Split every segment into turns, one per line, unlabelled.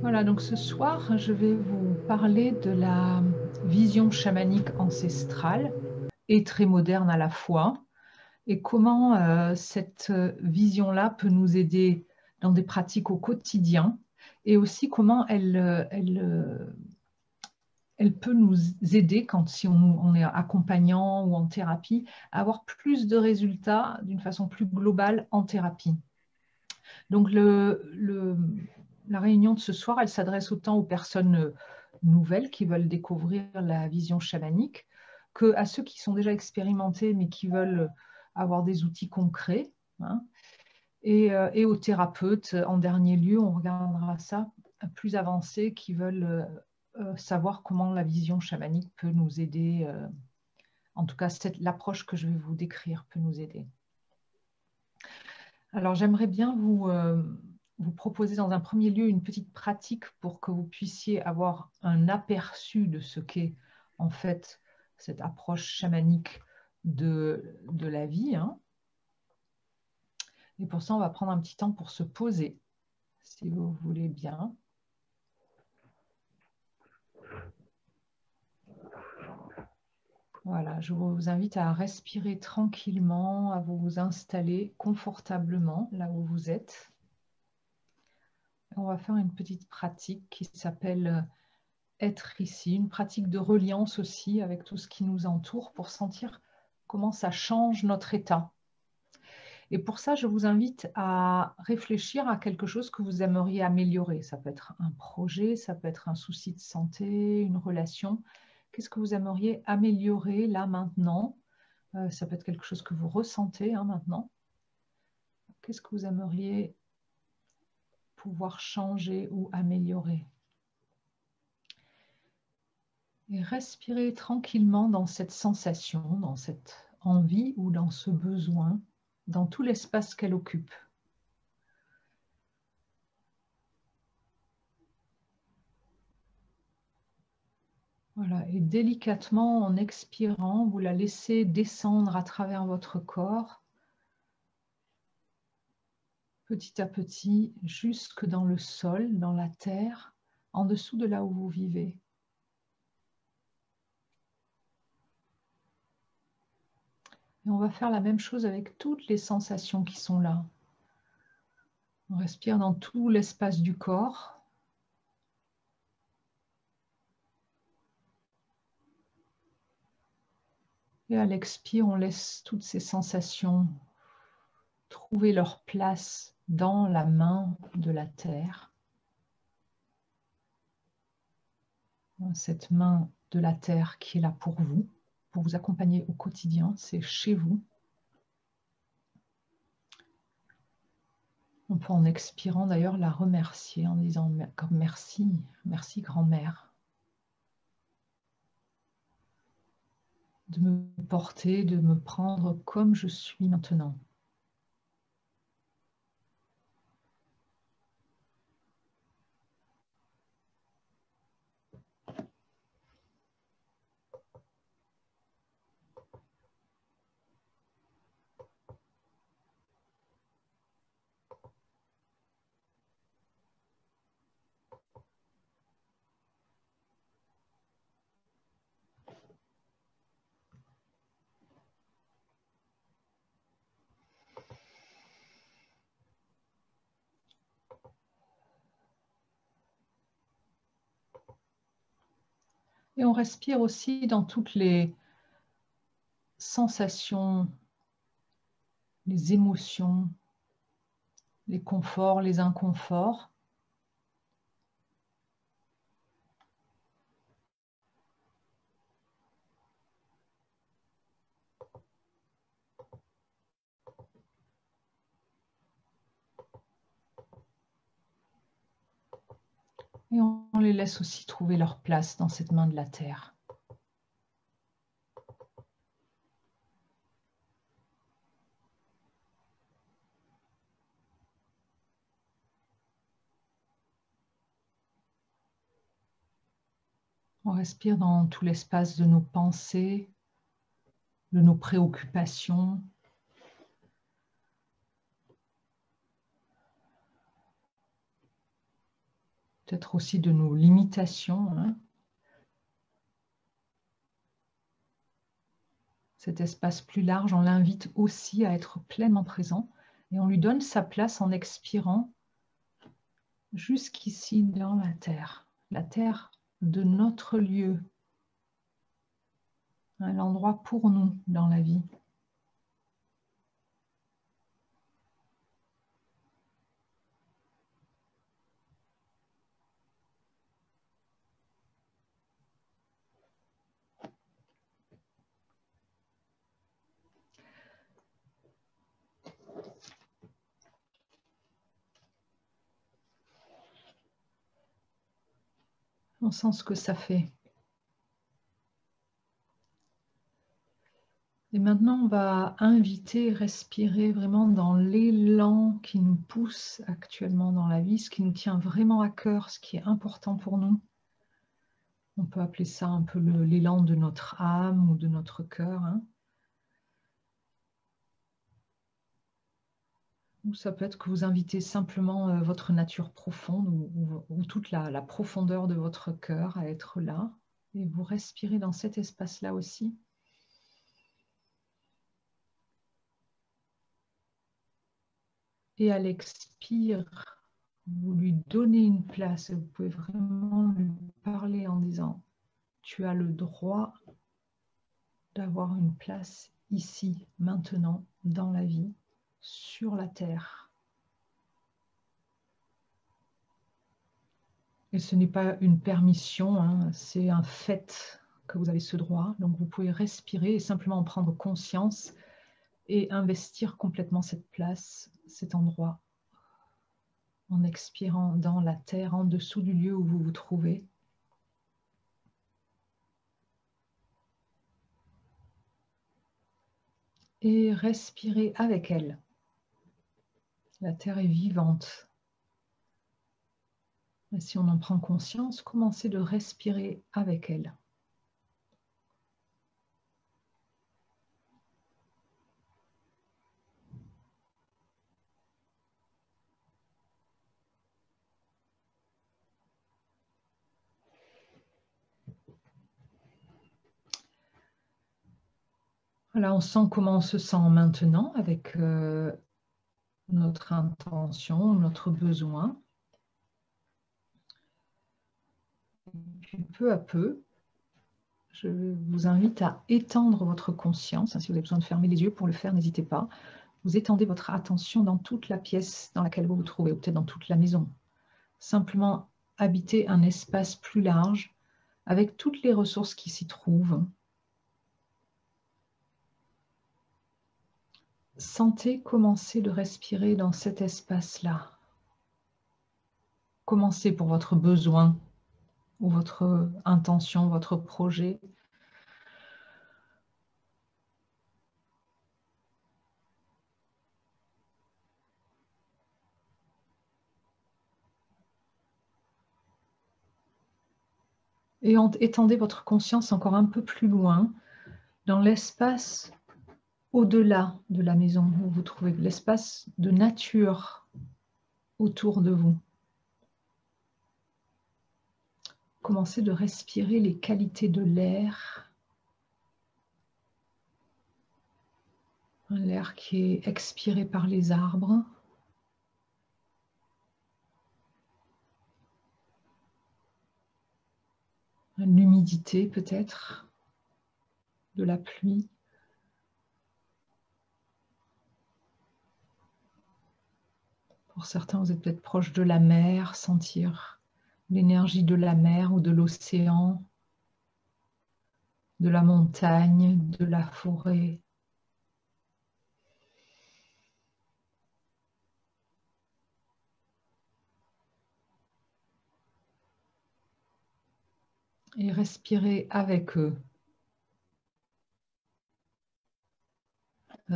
Voilà, donc ce soir, je vais vous parler de la vision chamanique ancestrale et très moderne à la fois, et comment cette vision-là peut nous aider dans des pratiques au quotidien, et aussi comment elle peut nous aider si on est accompagnant ou en thérapie, à avoir plus de résultats d'une façon plus globale en thérapie. Donc la réunion de ce soir, elle s'adresse autant aux personnes nouvelles qui veulent découvrir la vision chamanique qu'à ceux qui sont déjà expérimentés mais qui veulent avoir des outils concrets, hein, et aux thérapeutes. En dernier lieu, on regardera ça, plus avancés, qui veulent savoir comment la vision chamanique peut nous aider. En tout cas, l'approche que je vais vous décrire peut nous aider. Alors, j'aimerais bien vous proposer dans un premier lieu une petite pratique pour que vous puissiez avoir un aperçu de ce qu'est en fait cette approche chamanique de la vie, hein. Et pour ça, on va prendre un petit temps pour se poser, si vous voulez bien. Voilà, je vous invite à respirer tranquillement, à vous installer confortablement là où vous êtes. On va faire une petite pratique qui s'appelle être ici, une pratique de reliance aussi avec tout ce qui nous entoure pour sentir comment ça change notre état. Et pour ça, je vous invite à réfléchir à quelque chose que vous aimeriez améliorer. Ça peut être un projet, ça peut être un souci de santé, une relation. Qu'est-ce que vous aimeriez améliorer là maintenant? Ça peut être quelque chose que vous ressentez maintenant. Qu'est-ce que vous aimeriez pouvoir changer ou améliorer? Et respirez tranquillement dans cette sensation, dans cette envie ou dans ce besoin, dans tout l'espace qu'elle occupe. Voilà, et délicatement, en expirant, vous la laissez descendre à travers votre corps, petit à petit, jusque dans le sol, dans la terre, en dessous de là où vous vivez. Et on va faire la même chose avec toutes les sensations qui sont là. On respire dans tout l'espace du corps. Et à l'expire, on laisse toutes ces sensations trouver leur place dans la main de la terre. Cette main de la terre qui est là pour vous accompagner au quotidien, c'est chez vous. On peut en expirant d'ailleurs la remercier en disant merci, merci grand-mère de me porter, de me prendre comme je suis maintenant. Et on respire aussi dans toutes les sensations, les émotions, les conforts, les inconforts. Et on les laisse aussi trouver leur place dans cette main de la terre. On respire dans tout l'espace de nos pensées, de nos préoccupations, peut-être aussi de nos limitations, hein. Cet espace plus large, on l'invite aussi à être pleinement présent et on lui donne sa place en expirant jusqu'ici dans la terre de notre lieu, l'endroit pour nous dans la vie. On sent ce que ça fait. Et maintenant, on va inviter, respirer vraiment dans l'élan qui nous pousse actuellement dans la vie, ce qui nous tient vraiment à cœur, ce qui est important pour nous. On peut appeler ça un peu l'élan de notre âme ou de notre cœur, hein. Ou ça peut être que vous invitez simplement votre nature profonde ou toute la profondeur de votre cœur à être là. Et vous respirez dans cet espace-là aussi. Et à l'expire, vous lui donnez une place. Vous pouvez vraiment lui parler en disant « Tu as le droit d'avoir une place ici, maintenant, dans la vie, sur la terre. » Et ce n'est pas une permission, hein, c'est un fait que vous avez ce droit. Donc vous pouvez respirer et simplement en prendre conscience et investir complètement cette place, cet endroit, en expirant dans la terre, en dessous du lieu où vous vous trouvez. Et respirez avec elle. La terre est vivante. Et si on en prend conscience, commencez de respirer avec elle. Voilà, on sent comment on se sent maintenant avec notre intention, notre besoin. Puis peu à peu, je vous invite à étendre votre conscience. Si vous avez besoin de fermer les yeux pour le faire, n'hésitez pas. Vous étendez votre attention dans toute la pièce dans laquelle vous vous trouvez, ou peut-être dans toute la maison. Simplement habiter un espace plus large avec toutes les ressources qui s'y trouvent. Sentez commencer de respirer dans cet espace-là. Commencez pour votre besoin ou votre intention, votre projet. Et étendez votre conscience encore un peu plus loin dans l'espace au-delà de la maison où vous trouvez, l'espace de nature autour de vous. Commencez de respirer les qualités de l'air. L'air qui est expiré par les arbres. L'humidité peut-être de la pluie. Pour certains, vous êtes peut-être proche de la mer, sentir l'énergie de la mer ou de l'océan, de la montagne, de la forêt. Et respirer avec eux.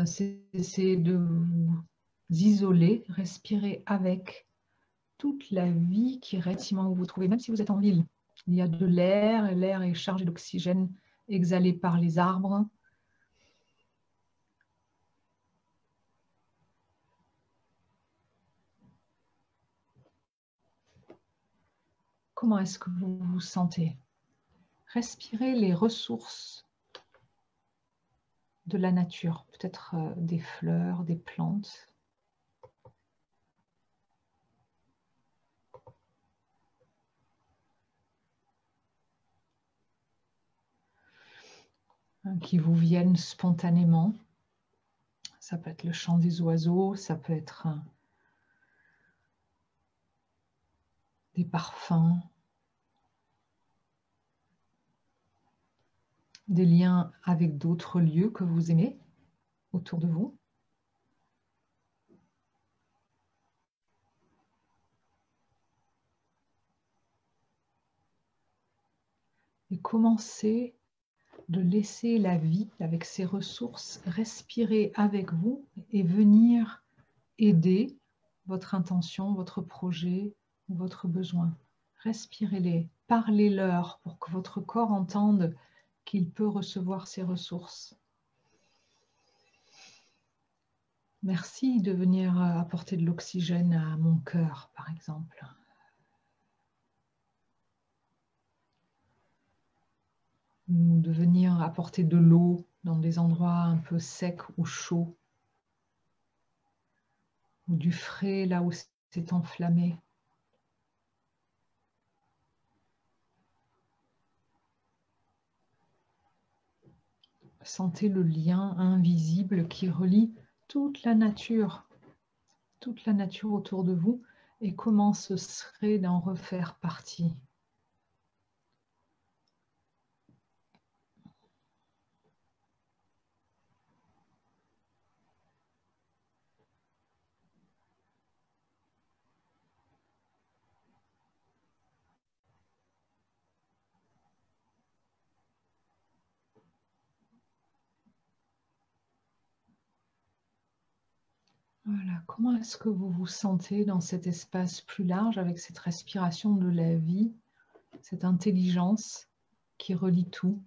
C'est de vous isoler, respirer avec toute la vie qui reste où vous vous trouvez, même si vous êtes en ville. Il y a de l'air, et l'air est chargé d'oxygène exhalé par les arbres. Comment est-ce que vous vous sentez? Respirez les ressources de la nature, peut-être des fleurs, des plantes. Hein, qui vous viennent spontanément. Ça peut être le chant des oiseaux, ça peut être des parfums, des liens avec d'autres lieux que vous aimez autour de vous. Et commencez de laisser la vie avec ses ressources respirer avec vous et venir aider votre intention, votre projet, votre besoin. Respirez-les, parlez-leur pour que votre corps entende qu'il peut recevoir ces ressources. Merci de venir apporter de l'oxygène à mon cœur, par exemple. Ou de venir apporter de l'eau dans des endroits un peu secs ou chauds. Ou du frais là où c'est enflammé. Sentez le lien invisible qui relie toute la nature autour de vous et comment ce serait d'en refaire partie. Voilà, comment est-ce que vous vous sentez dans cet espace plus large avec cette respiration de la vie, cette intelligence qui relie tout?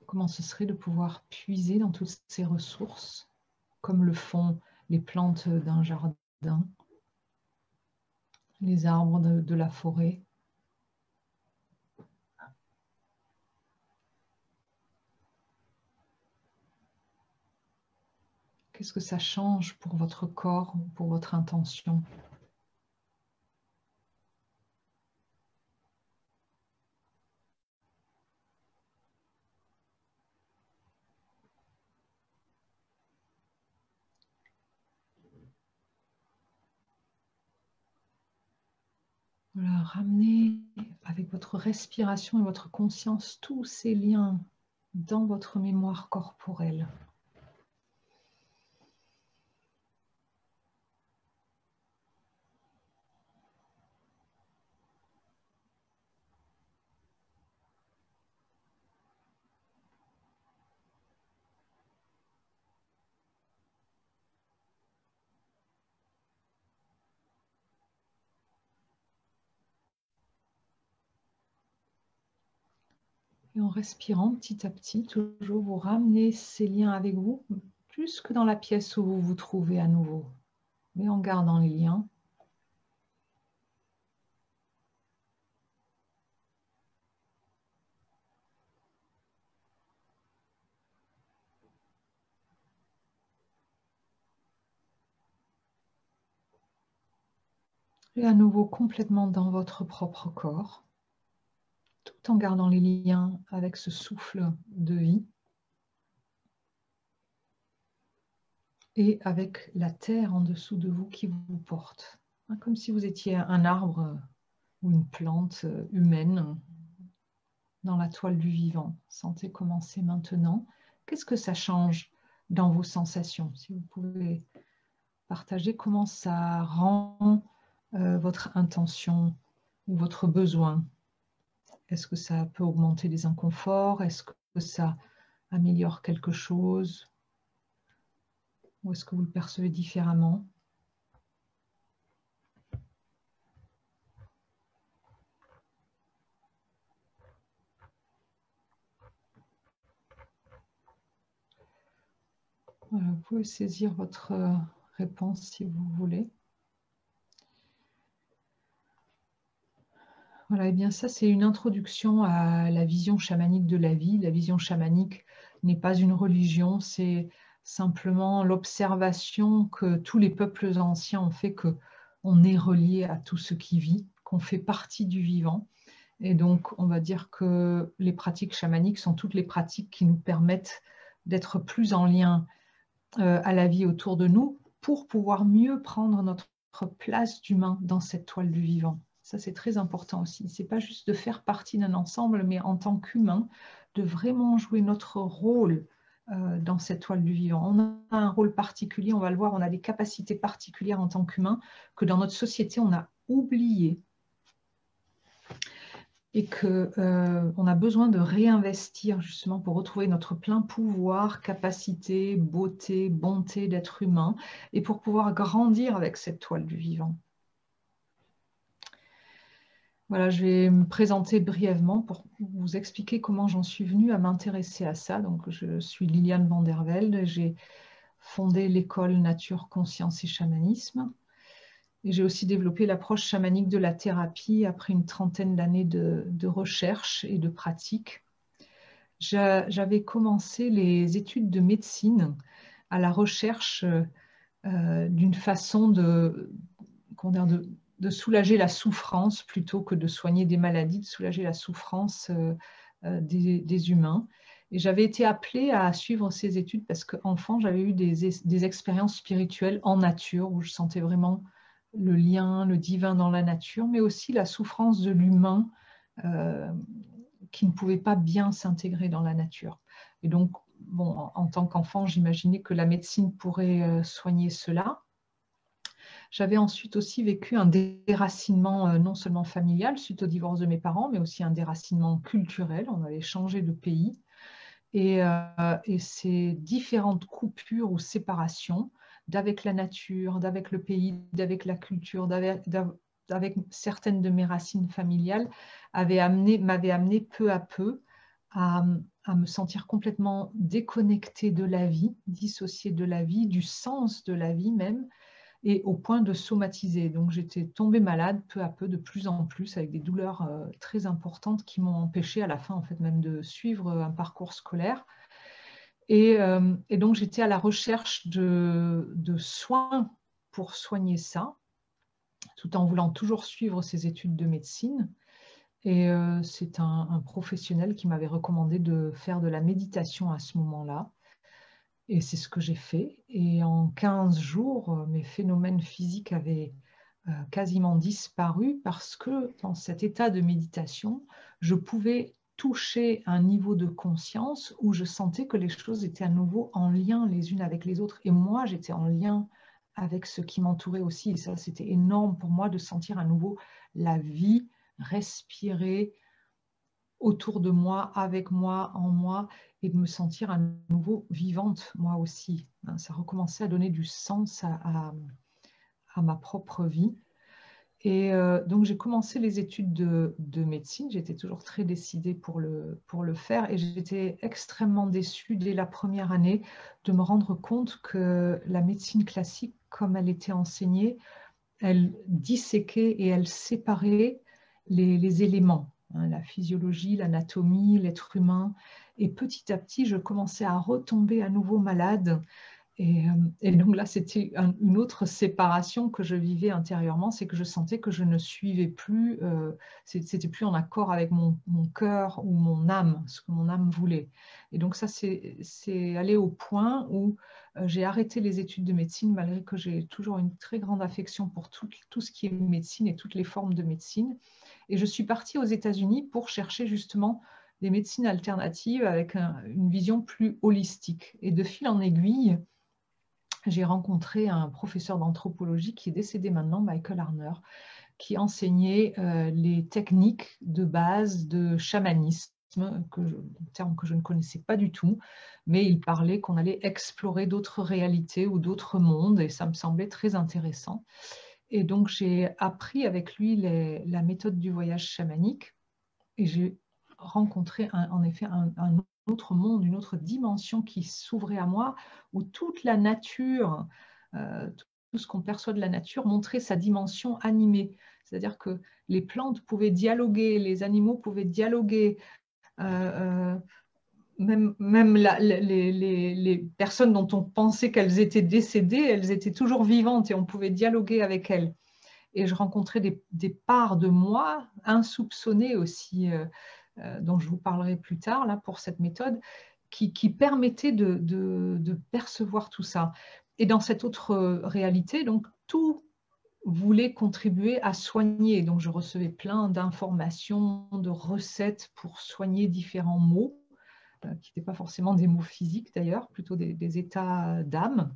Comment ce serait de pouvoir puiser dans toutes ces ressources, comme le font les plantes d'un jardin, les arbres de la forêt? Qu'est-ce que ça change pour votre corps, pour votre intention? Voilà, ramenez avec votre respiration et votre conscience tous ces liens dans votre mémoire corporelle. Et en respirant petit à petit, toujours vous ramenez ces liens avec vous, plus que dans la pièce où vous vous trouvez à nouveau, mais en gardant les liens. Et à nouveau complètement dans votre propre corps, tout en gardant les liens avec ce souffle de vie et avec la terre en dessous de vous qui vous porte. Comme si vous étiez un arbre ou une plante humaine dans la toile du vivant. Sentez commencer maintenant. Qu'est-ce que ça change dans vos sensations? Si vous pouvez partager comment ça rend votre intention ou votre besoin. Est-ce que ça peut augmenter les inconforts? Est-ce que ça améliore quelque chose? Ou est-ce que vous le percevez différemment? Voilà, vous pouvez saisir votre réponse si vous voulez. Voilà, et bien ça, c'est une introduction à la vision chamanique de la vie. La vision chamanique n'est pas une religion, c'est simplement l'observation que tous les peuples anciens ont fait, qu'on est relié à tout ce qui vit, qu'on fait partie du vivant. Et donc, on va dire que les pratiques chamaniques sont toutes les pratiques qui nous permettent d'être plus en lien à la vie autour de nous pour pouvoir mieux prendre notre place d'humain dans cette toile du vivant. Ça, c'est très important aussi. Ce n'est pas juste de faire partie d'un ensemble, mais en tant qu'humain, de vraiment jouer notre rôle dans cette toile du vivant. On a un rôle particulier, on va le voir, on a des capacités particulières en tant qu'humain que dans notre société, on a oublié et qu'on a besoin de réinvestir justement pour retrouver notre plein pouvoir, capacité, beauté, bonté d'être humain et pour pouvoir grandir avec cette toile du vivant. Voilà, je vais me présenter brièvement pour vous expliquer comment j'en suis venue à m'intéresser à ça. Donc, je suis Liliane van der Velde, j'ai fondé l'école Nature, Conscience et Chamanisme. Et j'ai aussi développé l'approche chamanique de la thérapie après une trentaine d'années de recherche et de pratique. J'avais commencé les études de médecine à la recherche d'une façon de soulager la souffrance plutôt que de soigner des maladies, de soulager la souffrance des humains. Et j'avais été appelée à suivre ces études parce qu'enfant, j'avais eu des expériences spirituelles en nature où je sentais vraiment le lien, le divin dans la nature, mais aussi la souffrance de l'humain qui ne pouvait pas bien s'intégrer dans la nature. Et donc, bon, en tant qu'enfant, j'imaginais que la médecine pourrait soigner cela. J'avais ensuite aussi vécu un déracinement non seulement familial suite au divorce de mes parents, mais aussi un déracinement culturel. On avait changé de pays. Et ces différentes coupures ou séparations d'avec la nature, d'avec le pays, d'avec la culture, d'avec certaines de mes racines familiales, m'avaient amené peu à peu à me sentir complètement déconnectée de la vie, dissociée de la vie, du sens de la vie même, et au point de somatiser. Donc j'étais tombée malade peu à peu, de plus en plus, avec des douleurs très importantes qui m'ont empêchée à la fin en fait même de suivre un parcours scolaire. Et donc j'étais à la recherche de soins pour soigner ça, tout en voulant toujours suivre ces études de médecine. Et c'est un professionnel qui m'avait recommandé de faire de la méditation à ce moment-là. Et c'est ce que j'ai fait. Et en 15 jours, mes phénomènes physiques avaient quasiment disparu parce que dans cet état de méditation, je pouvais toucher un niveau de conscience où je sentais que les choses étaient à nouveau en lien les unes avec les autres. Et moi, j'étais en lien avec ce qui m'entourait aussi. Et ça, c'était énorme pour moi de sentir à nouveau la vie respirer autour de moi, avec moi, en moi, et de me sentir à nouveau vivante, moi aussi. Ça recommençait à donner du sens à ma propre vie. Et donc, j'ai commencé les études de médecine. J'étais toujours très décidée pour le faire. Et j'étais extrêmement déçue dès la première année de me rendre compte que la médecine classique, comme elle était enseignée, elle disséquait et elle séparait les éléments, hein, la physiologie, l'anatomie, l'être humain. Et petit à petit, je commençais à retomber à nouveau malade. Et donc là, c'était une autre séparation que je vivais intérieurement, c'est que je sentais que je ne suivais plus, c'était plus en accord avec mon cœur ou mon âme, ce que mon âme voulait. Et donc ça, c'est allé au point où j'ai arrêté les études de médecine, malgré que j'ai toujours une très grande affection pour tout ce qui est médecine et toutes les formes de médecine. Et je suis partie aux États-Unis pour chercher justement des médecines alternatives avec une vision plus holistique. Et de fil en aiguille, j'ai rencontré un professeur d'anthropologie qui est décédé maintenant, Michael Harner, qui enseignait les techniques de base de chamanisme, un terme que je ne connaissais pas du tout, mais il parlait qu'on allait explorer d'autres réalités ou d'autres mondes, et ça me semblait très intéressant. Et donc j'ai appris avec lui la méthode du voyage chamanique, et j'ai rencontré en effet un autre monde, une autre dimension qui s'ouvrait à moi, où toute la nature, tout ce qu'on perçoit de la nature, montrait sa dimension animée. C'est-à-dire que les plantes pouvaient dialoguer, les animaux pouvaient dialoguer, même les personnes dont on pensait qu'elles étaient décédées, elles étaient toujours vivantes et on pouvait dialoguer avec elles. Et je rencontrais des parts de moi insoupçonnées aussi, dont je vous parlerai plus tard là, pour cette méthode, qui permettaient de percevoir tout ça. Et dans cette autre réalité, donc, tout voulait contribuer à soigner. Donc, je recevais plein d'informations, de recettes pour soigner différents maux, qui n'étaient pas forcément des mots physiques d'ailleurs, plutôt des états d'âme.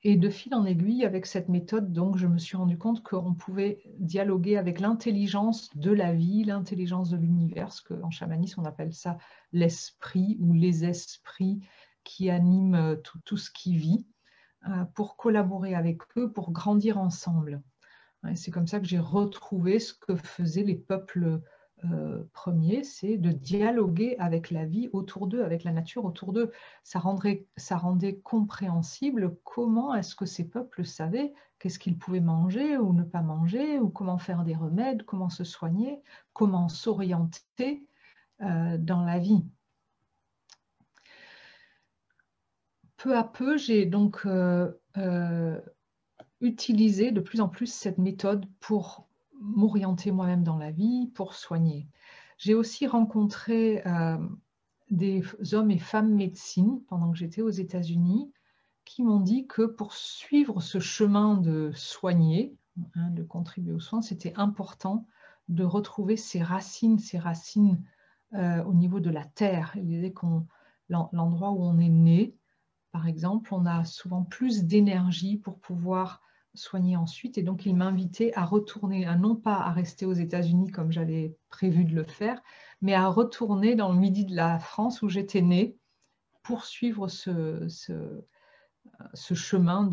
Et de fil en aiguille, avec cette méthode, donc, je me suis rendu compte qu'on pouvait dialoguer avec l'intelligence de la vie, l'intelligence de l'univers, ce qu'en chamanisme, on appelle ça l'esprit ou les esprits qui animent tout ce qui vit, pour collaborer avec eux, pour grandir ensemble. C'est comme ça que j'ai retrouvé ce que faisaient les peuples premiers, c'est de dialoguer avec la vie autour d'eux, avec la nature autour d'eux. Ça rendait compréhensible comment est-ce que ces peuples savaient qu'est-ce qu'ils pouvaient manger ou ne pas manger, ou comment faire des remèdes, comment se soigner, comment s'orienter dans la vie. Peu à peu, j'ai donc utiliser de plus en plus cette méthode pour m'orienter moi-même dans la vie, pour soigner. J'ai aussi rencontré des hommes et femmes médecine pendant que j'étais aux États-Unis qui m'ont dit que pour suivre ce chemin de soigner, de contribuer aux soins, c'était important de retrouver ses racines au niveau de la terre. Ils disaient que l'endroit où on est né, par exemple, on a souvent plus d'énergie pour pouvoir soigner ensuite. Et donc, il m'invitait à retourner, non pas à rester aux États-Unis comme j'avais prévu de le faire, mais à retourner dans le midi de la France où j'étais née pour suivre ce chemin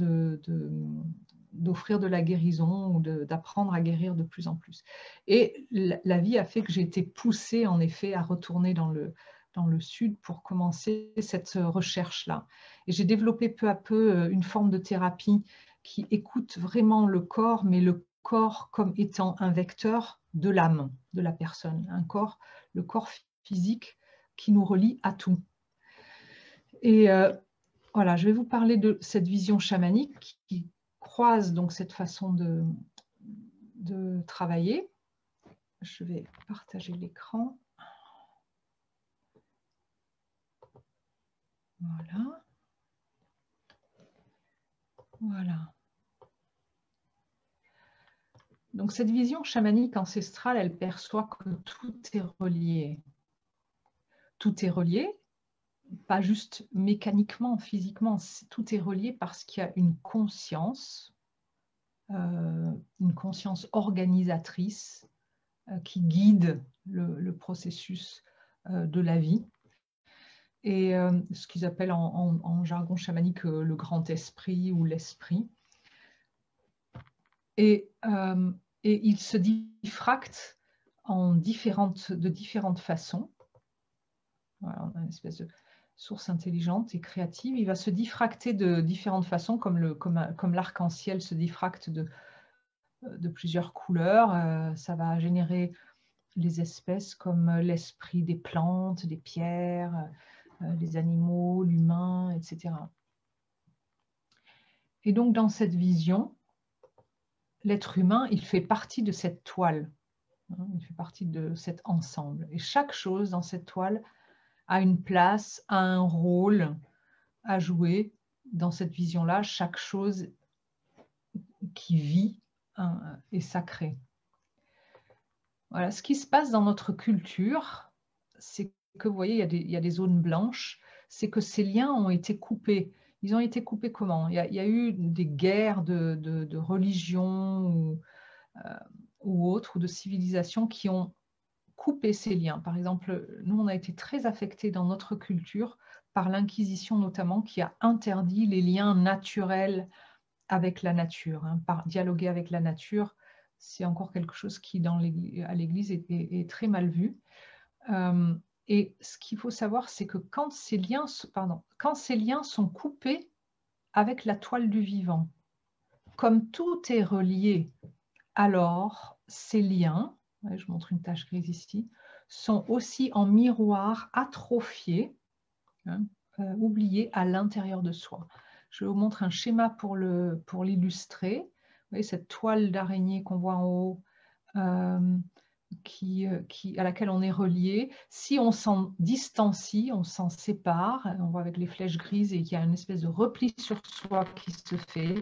d'offrir de la guérison ou d'apprendre à guérir de plus en plus. Et la vie a fait que j'ai été poussée, en effet, à retourner dans le sud pour commencer cette recherche-là. Et j'ai développé peu à peu une forme de thérapie qui écoute vraiment le corps, mais le corps comme étant un vecteur de l'âme de la personne, le corps physique qui nous relie à tout. Et voilà, je vais vous parler de cette vision chamanique qui croise donc cette façon de travailler. Je vais partager l'écran. Voilà. Voilà. Donc cette vision chamanique ancestrale, elle perçoit que tout est relié. Tout est relié, pas juste mécaniquement, physiquement, tout est relié parce qu'il y a une conscience organisatrice qui guide le processus de la vie. Et ce qu'ils appellent en jargon chamanique le grand esprit ou l'esprit. Et il se diffracte de différentes façons. Voilà, on a une espèce de source intelligente et créative. Il va se diffracter de différentes façons, comme l'arc-en-ciel se diffracte de plusieurs couleurs. Ça va générer les espèces comme l'esprit des plantes, des pierres, les animaux, l'humain, etc. Et donc dans cette vision, l'être humain, il fait partie de cette toile, il fait partie de cet ensemble. Et chaque chose dans cette toile a une place, a un rôle à jouer dans cette vision-là. Chaque chose qui vit est sacrée. Voilà, ce qui se passe dans notre culture, c'est que, vous voyez, il y a des zones blanches, c'est que ces liens ont été coupés. Ils ont été coupés comment? Il y a eu des guerres de religion ou autres, ou de civilisations qui ont coupé ces liens. Par exemple, nous, on a été très affectés dans notre culture par l'Inquisition notamment, qui a interdit les liens naturels avec la nature. Par dialoguer avec la nature, c'est encore quelque chose qui, à l'Église, est très mal vu. Et ce qu'il faut savoir, c'est que quand ces liens sont coupés avec la toile du vivant, comme tout est relié, alors ces liens, je montre une tache grise ici, sont aussi en miroir atrophiés, oubliés à l'intérieur de soi. Je vous montre un schéma pour l'illustrer. Vous voyez cette toile d'araignée qu'on voit en haut, à laquelle on est relié. Si on s'en distancie, on s'en sépare, on voit avec les flèches grises et qu'il y a une espèce de repli sur soi qui se fait,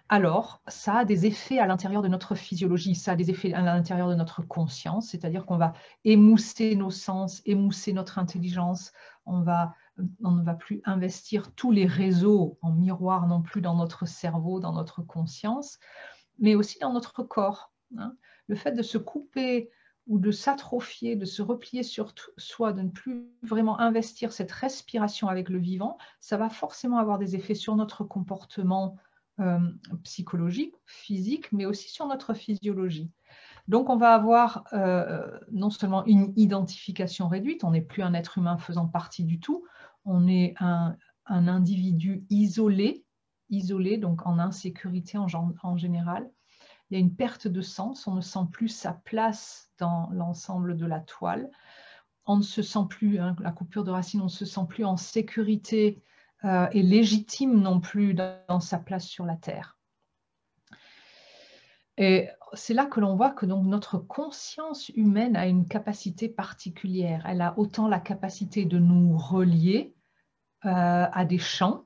alors ça a des effets à l'intérieur de notre physiologie, ça a des effets à l'intérieur de notre conscience, c'est-à-dire qu'on va émousser nos sens, émousser notre intelligence, on ne va plus investir tous les réseaux en miroir non plus dans notre cerveau, dans notre conscience, mais aussi dans notre corps. Le fait de se couper ou de s'atrophier, de se replier sur soi, de ne plus vraiment investir cette respiration avec le vivant, ça va forcément avoir des effets sur notre comportement psychologique, physique, mais aussi sur notre physiologie. Donc on va avoir non seulement une identification réduite, on n'est plus un être humain faisant partie du tout, on est un individu isolé, donc en insécurité en général. Il y a une perte de sens, on ne sent plus sa place dans l'ensemble de la toile. On ne se sent plus, la coupure de racine, on ne se sent plus en sécurité et légitime non plus dans sa place sur la Terre. Et c'est là que l'on voit que donc notre conscience humaine a une capacité particulière. Elle a autant la capacité de nous relier à des champs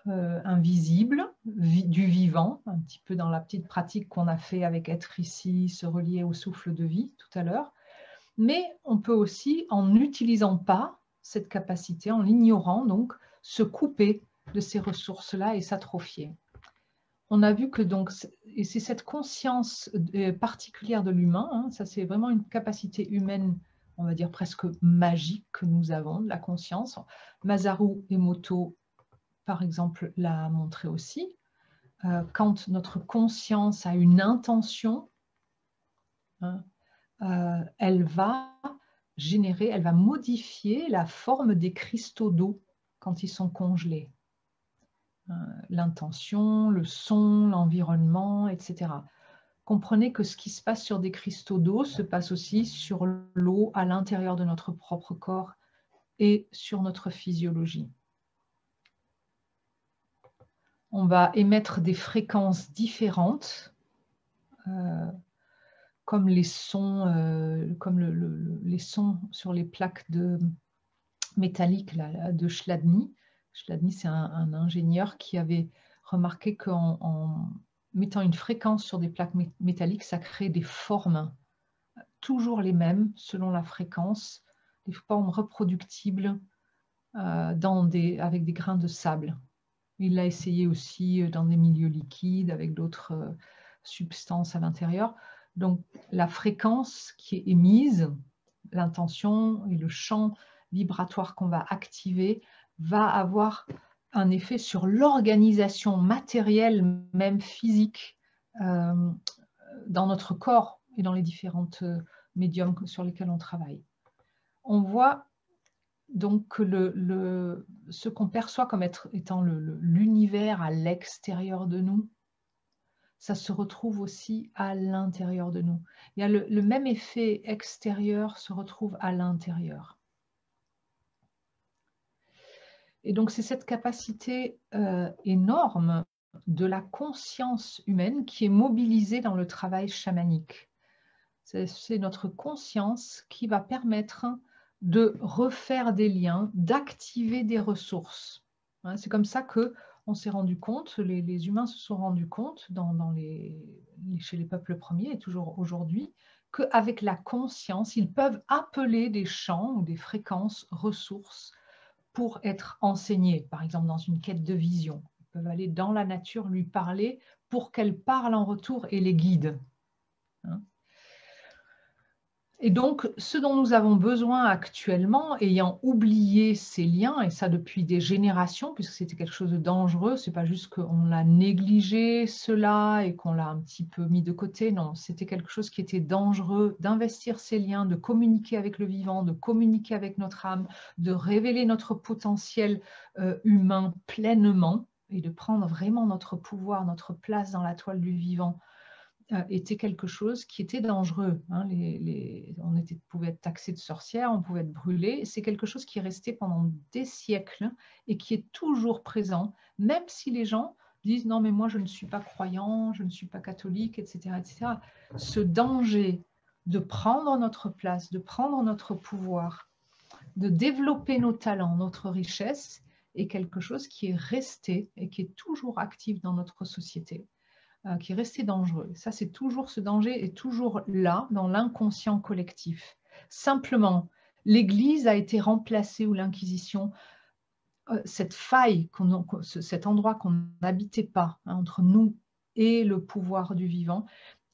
invisible, du vivant, un petit peu dans la petite pratique qu'on a fait avec être ici, se relier au souffle de vie tout à l'heure. Mais on peut aussi, en n'utilisant pas cette capacité, en l'ignorant, donc, se couper de ces ressources-là et s'atrophier. On a vu que donc, et c'est cette conscience particulière de l'humain, ça c'est vraiment une capacité humaine, on va dire presque magique que nous avons, de la conscience. Masaru Emoto, par exemple, l'a montré aussi. Quand notre conscience a une intention, elle va générer, elle va modifier la forme des cristaux d'eau quand ils sont congelés. L'intention, le son, l'environnement, etc. Comprenez que ce qui se passe sur des cristaux d'eau se passe aussi sur l'eau à l'intérieur de notre propre corps et sur notre physiologie. On va émettre des fréquences différentes, comme les sons, les sons sur les plaques métalliques là, de Chladni. Chladni, c'est un ingénieur qui avait remarqué qu'en mettant une fréquence sur des plaques métalliques, ça crée des formes, toujours les mêmes selon la fréquence, des formes reproductibles avec des grains de sable. Il l'a essayé aussi dans des milieux liquides avec d'autres substances à l'intérieur. Donc la fréquence qui est émise, l'intention et le champ vibratoire qu'on va activer va avoir un effet sur l'organisation matérielle, même physique, dans notre corps et dans les différentes médiums sur lesquels on travaille. On voit donc que ce qu'on perçoit comme étant l'univers à l'extérieur de nous, ça se retrouve aussi à l'intérieur de nous. Il y a le même effet extérieur se retrouve à l'intérieur. Et donc c'est cette capacité énorme de la conscience humaine qui est mobilisée dans le travail chamanique. C'est notre conscience qui va permettre de refaire des liens, d'activer des ressources. C'est comme ça qu'on s'est rendu compte, les humains se sont rendus compte chez les peuples premiers et toujours aujourd'hui, qu'avec la conscience, ils peuvent appeler des champs ou des fréquences ressources pour être enseignés, par exemple dans une quête de vision. Ils peuvent aller dans la nature lui parler pour qu'elle parle en retour et les guide. Et donc, ce dont nous avons besoin actuellement, ayant oublié ces liens, et ça depuis des générations, puisque c'était quelque chose de dangereux, c'est pas juste qu'on l'a négligé, cela, et qu'on l'a un petit peu mis de côté, non, c'était quelque chose qui était dangereux, d'investir ces liens, de communiquer avec le vivant, de communiquer avec notre âme, de révéler notre potentiel humain pleinement, et de prendre vraiment notre pouvoir, notre place dans la toile du vivant, était quelque chose qui était dangereux. Hein. On pouvait être taxé de sorcière, on pouvait être brûlé. C'est quelque chose qui est resté pendant des siècles et qui est toujours présent, même si les gens disent non mais moi je ne suis pas croyant, je ne suis pas catholique, etc., etc. Ce danger de prendre notre place, de prendre notre pouvoir, de développer nos talents, notre richesse, est quelque chose qui est resté et qui est toujours actif dans notre société, qui est resté dangereux. Ça, c'est toujours, ce danger est toujours là, dans l'inconscient collectif. Simplement, l'Église a été remplacée, ou l'Inquisition, cette faille, cet endroit qu'on n'habitait pas, hein, entre nous et le pouvoir du vivant,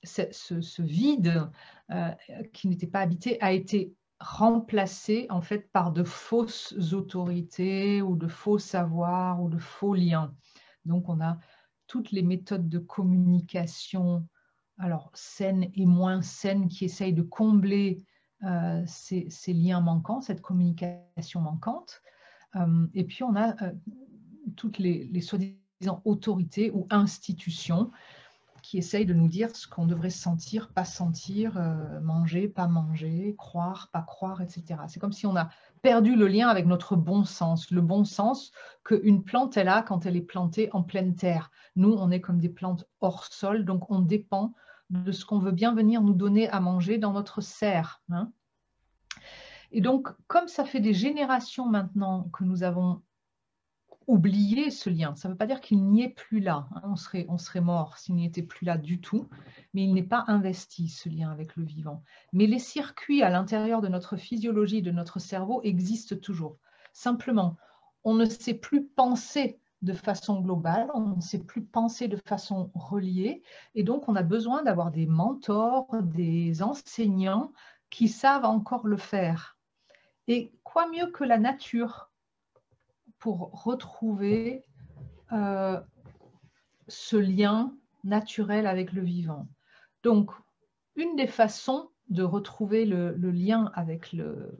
ce vide qui n'était pas habité a été remplacé en fait par de fausses autorités ou de faux savoirs ou de faux liens. Donc on a toutes les méthodes de communication, alors saines et moins saines, qui essayent de combler ces liens manquants, cette communication manquante. Et puis on a toutes les soi-disant autorités ou institutions qui essayent de nous dire ce qu'on devrait sentir, pas sentir, manger, pas manger, croire, pas croire, etc. C'est comme si on a perdu le lien avec notre bon sens, le bon sens qu'une plante, elle a quand elle est plantée en pleine terre. Nous, on est comme des plantes hors sol, donc on dépend de ce qu'on veut bien venir nous donner à manger dans notre serre. Hein. Et donc, comme ça fait des générations maintenant que nous avons oublier ce lien. Ça ne veut pas dire qu'il n'y est plus là. Hein. On serait mort s'il n'y était plus là du tout, mais il n'est pas investi, ce lien avec le vivant. Mais les circuits à l'intérieur de notre physiologie, de notre cerveau, existent toujours. Simplement, on ne sait plus penser de façon globale, on ne sait plus penser de façon reliée, et donc on a besoin d'avoir des mentors, des enseignants qui savent encore le faire. Et quoi mieux que la nature pour retrouver ce lien naturel avec le vivant. Donc, une des façons de retrouver le lien avec le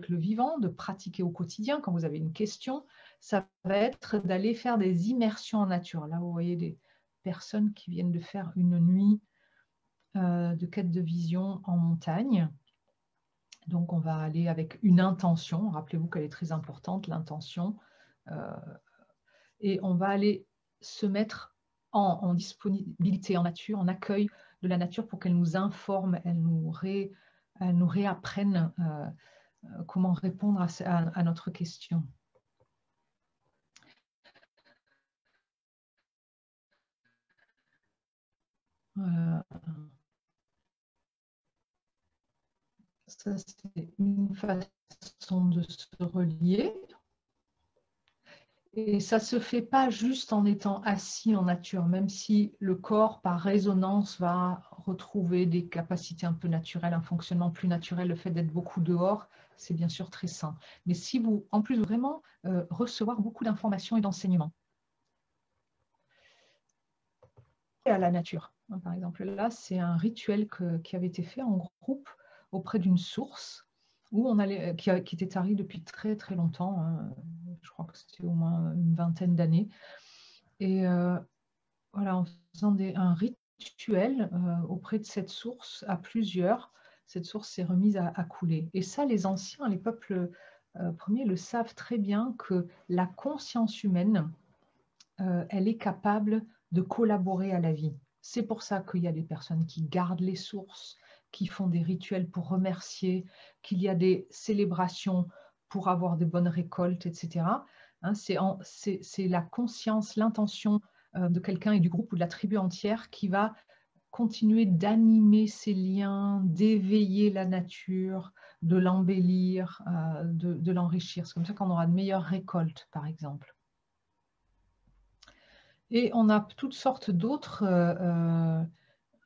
vivant, de pratiquer au quotidien, quand vous avez une question, ça va être d'aller faire des immersions en nature. Là, vous voyez des personnes qui viennent de faire une nuit de quête de vision en montagne. Donc, on va aller avec une intention. Rappelez-vous qu'elle est très importante, l'intention. Et on va aller se mettre en disponibilité en nature, en accueil de la nature pour qu'elle nous informe, elle nous réapprenne comment répondre à notre question. Ça, c'est une façon de se relier. Et ça ne se fait pas juste en étant assis en nature, même si le corps, par résonance, va retrouver des capacités un peu naturelles, un fonctionnement plus naturel. Le fait d'être beaucoup dehors, c'est bien sûr très sain. Mais si vous, en plus, vraiment recevoir beaucoup d'informations et d'enseignements à la nature, hein, par exemple, là, c'est un rituel qui avait été fait en groupe auprès d'une source où on allait, qui était tarie depuis très très longtemps, hein, je crois que c'était au moins une vingtaine d'années. Et voilà, en faisant un rituel auprès de cette source à plusieurs, cette source s'est remise à couler. Et ça, les anciens, les peuples premiers le savent très bien, que la conscience humaine, elle est capable de collaborer à la vie. C'est pour ça qu'il y a des personnes qui gardent les sources, qui font des rituels pour remercier, qu'il y a des célébrations pour avoir de bonnes récoltes, etc. Hein, c'est la conscience, l'intention de quelqu'un et du groupe ou de la tribu entière qui va continuer d'animer ces liens, d'éveiller la nature, de l'embellir, de l'enrichir. C'est comme ça qu'on aura de meilleures récoltes, par exemple. Et on a toutes sortes d'autres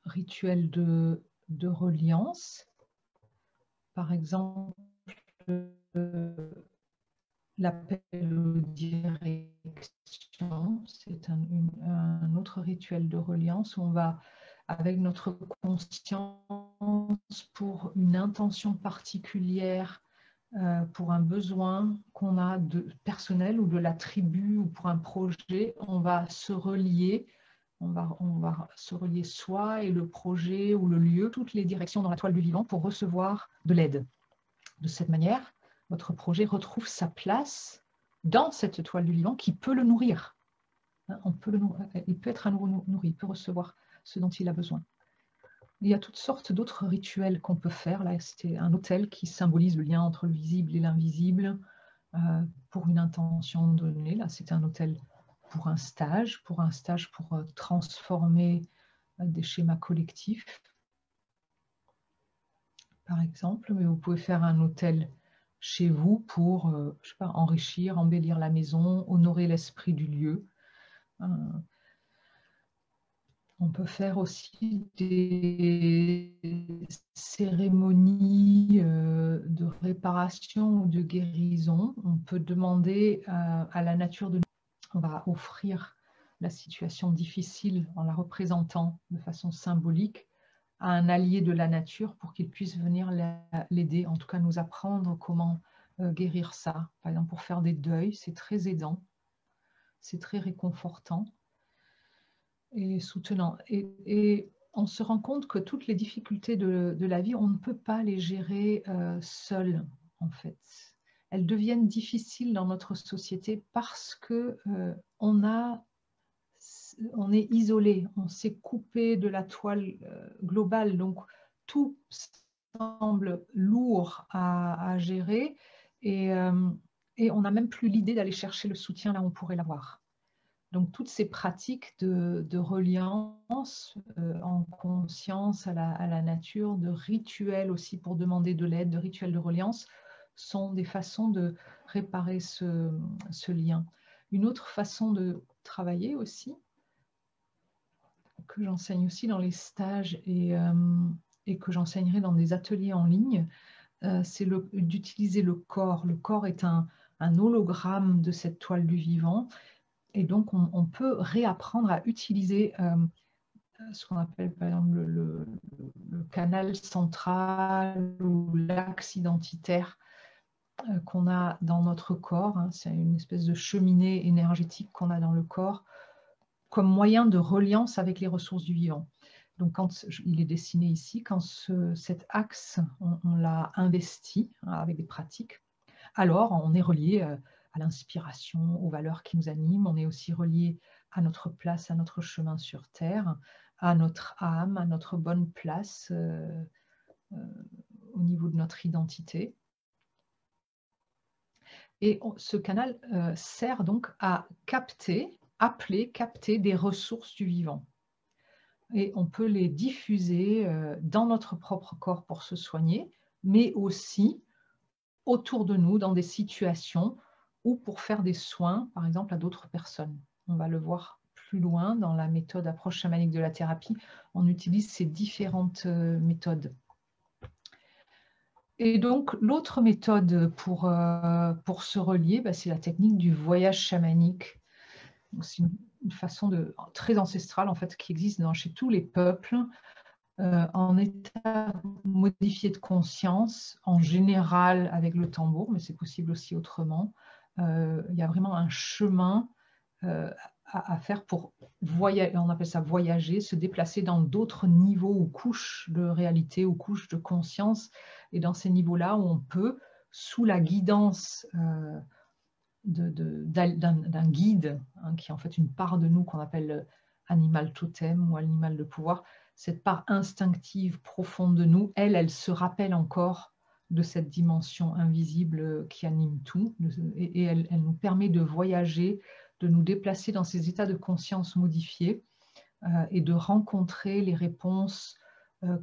rituels de reliance. par exemple, l'appel aux directions, c'est un autre rituel de reliance où on va, avec notre conscience, pour une intention particulière, pour un besoin qu'on a personnel ou de la tribu ou pour un projet, on va se relier. On va se relier soi et le projet ou le lieu, toutes les directions dans la toile du vivant pour recevoir de l'aide. De cette manière, votre projet retrouve sa place dans cette toile du vivant qui peut le nourrir. Il peut être à nouveau nourri, il peut recevoir ce dont il a besoin. Il y a toutes sortes d'autres rituels qu'on peut faire. Là, c'était un autel qui symbolise le lien entre le visible et l'invisible pour une intention donnée. Là, c'était un autel pour un stage pour transformer des schémas collectifs, par exemple. Mais vous pouvez faire un autel chez vous pour je sais pas, enrichir, embellir la maison, honorer l'esprit du lieu. On peut faire aussi des cérémonies de réparation ou de guérison. On peut demander à la nature de nous. On va offrir la situation difficile en la représentant de façon symbolique à un allié de la nature pour qu'il puisse venir l'aider, en tout cas nous apprendre comment guérir ça. Par exemple, pour faire des deuils, c'est très aidant, c'est très réconfortant et soutenant. Et on se rend compte que toutes les difficultés de la vie, on ne peut pas les gérer seul, en fait. Elles deviennent difficiles dans notre société parce que on est isolé, on s'est coupé de la toile globale, donc tout semble lourd à gérer et on n'a même plus l'idée d'aller chercher le soutien là où on pourrait l'avoir. Donc toutes ces pratiques de reliance en conscience à la nature, de rituels aussi pour demander de l'aide, de rituels de reliance, sont des façons de réparer ce lien. Une autre façon de travailler aussi, que j'enseigne aussi dans les stages et que j'enseignerai dans des ateliers en ligne, c'est d'utiliser le corps. Le corps est un hologramme de cette toile du vivant. Et donc, on peut réapprendre à utiliser ce qu'on appelle par exemple le canal central ou l'axe identitaire qu'on a dans notre corps. C'est une espèce de cheminée énergétique qu'on a dans le corps comme moyen de reliance avec les ressources du vivant. Donc, quand il est dessiné ici, quand cet axe, on l'a investi avec des pratiques, alors on est relié à l'inspiration, aux valeurs qui nous animent. On est aussi relié à notre place, à notre chemin sur Terre, à notre âme, à notre bonne place au niveau de notre identité. Et ce canal sert donc à capter des ressources du vivant. Et on peut les diffuser dans notre propre corps pour se soigner, mais aussi autour de nous dans des situations ou pour faire des soins, par exemple, à d'autres personnes. On va le voir plus loin dans la méthode approche chamanique de la thérapie. On utilise ces différentes méthodes. Et donc, l'autre méthode pour se relier, c'est la technique du voyage chamanique. C'est une façon très ancestrale, en fait, qui existe chez tous les peuples, en état modifié de conscience, en général avec le tambour, mais c'est possible aussi autrement. Il y a vraiment un chemin à faire pour voyager, on appelle ça voyager, se déplacer dans d'autres niveaux ou couches de réalité ou couches de conscience. Et dans ces niveaux-là, on peut, sous la guidance d'un guide, qui est en fait une part de nous qu'on appelle animal totem ou animal de pouvoir, cette part instinctive profonde de nous, elle se rappelle encore de cette dimension invisible qui anime tout, et elle nous permet de voyager, de nous déplacer dans ces états de conscience modifiés et de rencontrer les réponses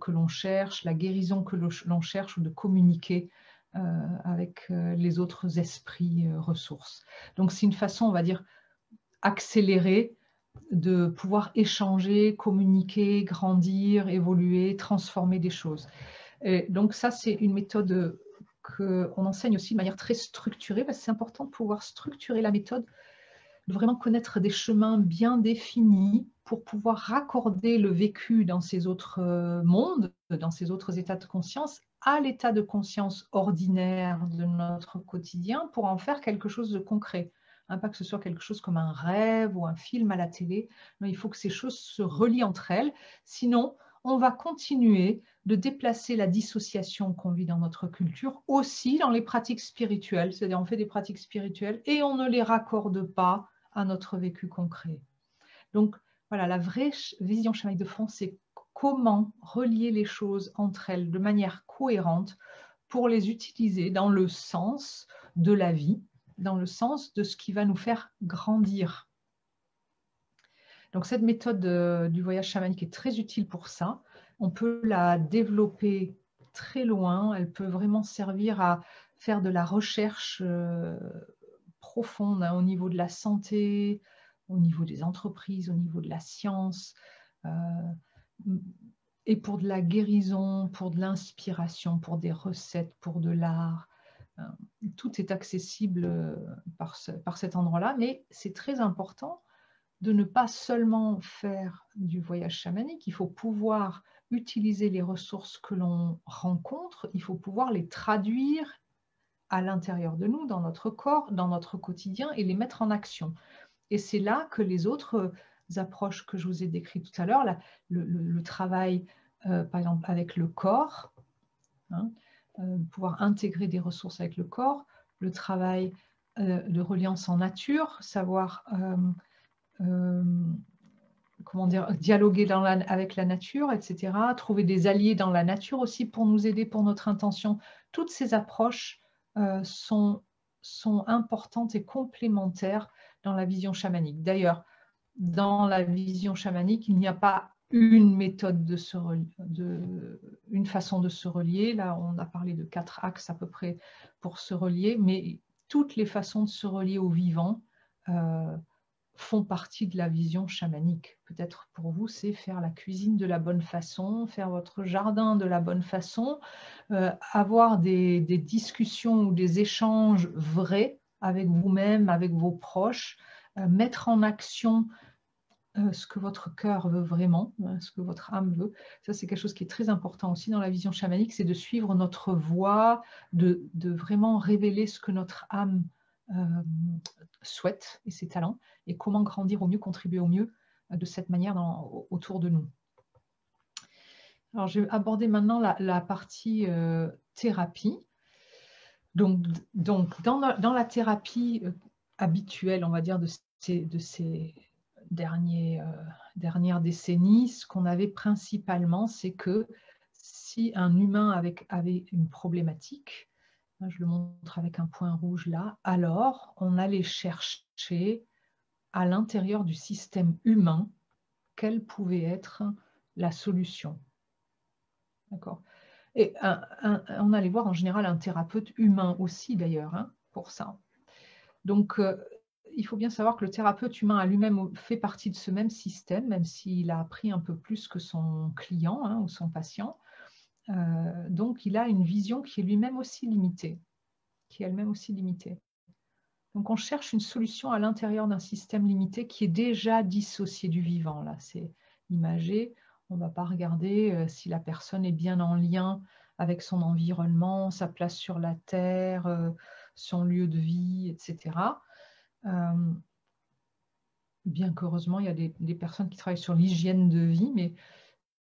que l'on cherche, la guérison que l'on cherche, ou de communiquer avec les autres esprits ressources. Donc c'est une façon, on va dire, accélérée de pouvoir échanger, communiquer, grandir, évoluer, transformer des choses. Et donc ça, c'est une méthode qu'on enseigne aussi de manière très structurée, parce que c'est important de pouvoir structurer la méthode, de vraiment connaître des chemins bien définis pour pouvoir raccorder le vécu dans ces autres mondes, dans ces autres états de conscience, à l'état de conscience ordinaire de notre quotidien pour en faire quelque chose de concret. Pas que ce soit quelque chose comme un rêve ou un film à la télé. Non, il faut que ces choses se relient entre elles. Sinon, on va continuer de déplacer la dissociation qu'on vit dans notre culture aussi dans les pratiques spirituelles. C'est-à-dire on fait des pratiques spirituelles et on ne les raccorde pas à notre vécu concret. Donc voilà, la vraie vision chamanique de fond, c'est comment relier les choses entre elles de manière cohérente pour les utiliser dans le sens de la vie, dans le sens de ce qui va nous faire grandir. Donc cette méthode du voyage chamanique est très utile pour ça. On peut la développer très loin. Elle peut vraiment servir à faire de la recherche profonde au niveau de la santé, au niveau des entreprises, au niveau de la science, et pour de la guérison, pour de l'inspiration, pour des recettes, pour de l'art. Tout est accessible par cet endroit-là, mais c'est très important de ne pas seulement faire du voyage chamanique, il faut pouvoir utiliser les ressources que l'on rencontre, il faut pouvoir les traduire à l'intérieur de nous, dans notre corps, dans notre quotidien, et les mettre en action. Et c'est là que les autres approches que je vous ai décrites tout à l'heure, le travail, par exemple, avec le corps, pouvoir intégrer des ressources avec le corps, le travail de reliance en nature, savoir comment dire, dialoguer avec la nature, etc., trouver des alliés dans la nature aussi pour nous aider pour notre intention. Toutes ces approches sont importantes et complémentaires dans la vision chamanique. D'ailleurs, dans la vision chamanique, il n'y a pas une méthode une façon de se relier. Là, on a parlé de 4 axes à peu près pour se relier, mais toutes les façons de se relier au vivant font partie de la vision chamanique. Peut-être pour vous, c'est faire la cuisine de la bonne façon, faire votre jardin de la bonne façon, avoir des discussions ou des échanges vrais avec vous-même, avec vos proches, mettre en action ce que votre cœur veut vraiment, ce que votre âme veut. Ça, c'est quelque chose qui est très important aussi dans la vision chamanique, c'est de suivre notre voie, de vraiment révéler ce que notre âme souhaite et ses talents, et comment grandir au mieux, contribuer au mieux de cette manière autour de nous. Alors, je vais aborder maintenant la partie thérapie. Donc dans la thérapie habituelle, on va dire, de ces dernières décennies, ce qu'on avait principalement, c'est que si un humain avait une problématique, je le montre avec un point rouge là, alors on allait chercher à l'intérieur du système humain quelle pouvait être la solution. D'accord ? Et on allait voir en général un thérapeute humain aussi d'ailleurs pour ça. Donc il faut bien savoir que le thérapeute humain à lui-même fait partie de ce même système, même s'il a appris un peu plus que son client ou son patient. Donc il a une vision qui est lui-même aussi limitée, qui est elle-même aussi limitée. Donc on cherche une solution à l'intérieur d'un système limité qui est déjà dissocié du vivant. Là, c'est imagé. On ne va pas regarder si la personne est bien en lien avec son environnement, sa place sur la terre, son lieu de vie, etc. Bien qu'heureusement, il y a des personnes qui travaillent sur l'hygiène de vie, mais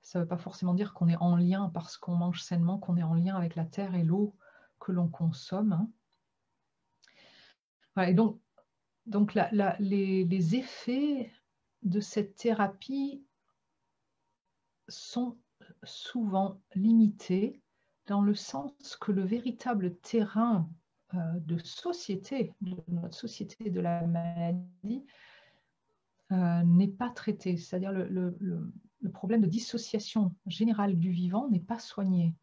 ça ne veut pas forcément dire qu'on est en lien parce qu'on mange sainement, qu'on est en lien avec la terre et l'eau que l'on consomme. Voilà, et donc les effets de cette thérapie sont souvent limités dans le sens que le véritable terrain de société, de notre société de la maladie, n'est pas traité. C'est-à-dire le problème de dissociation générale du vivant n'est pas soigné.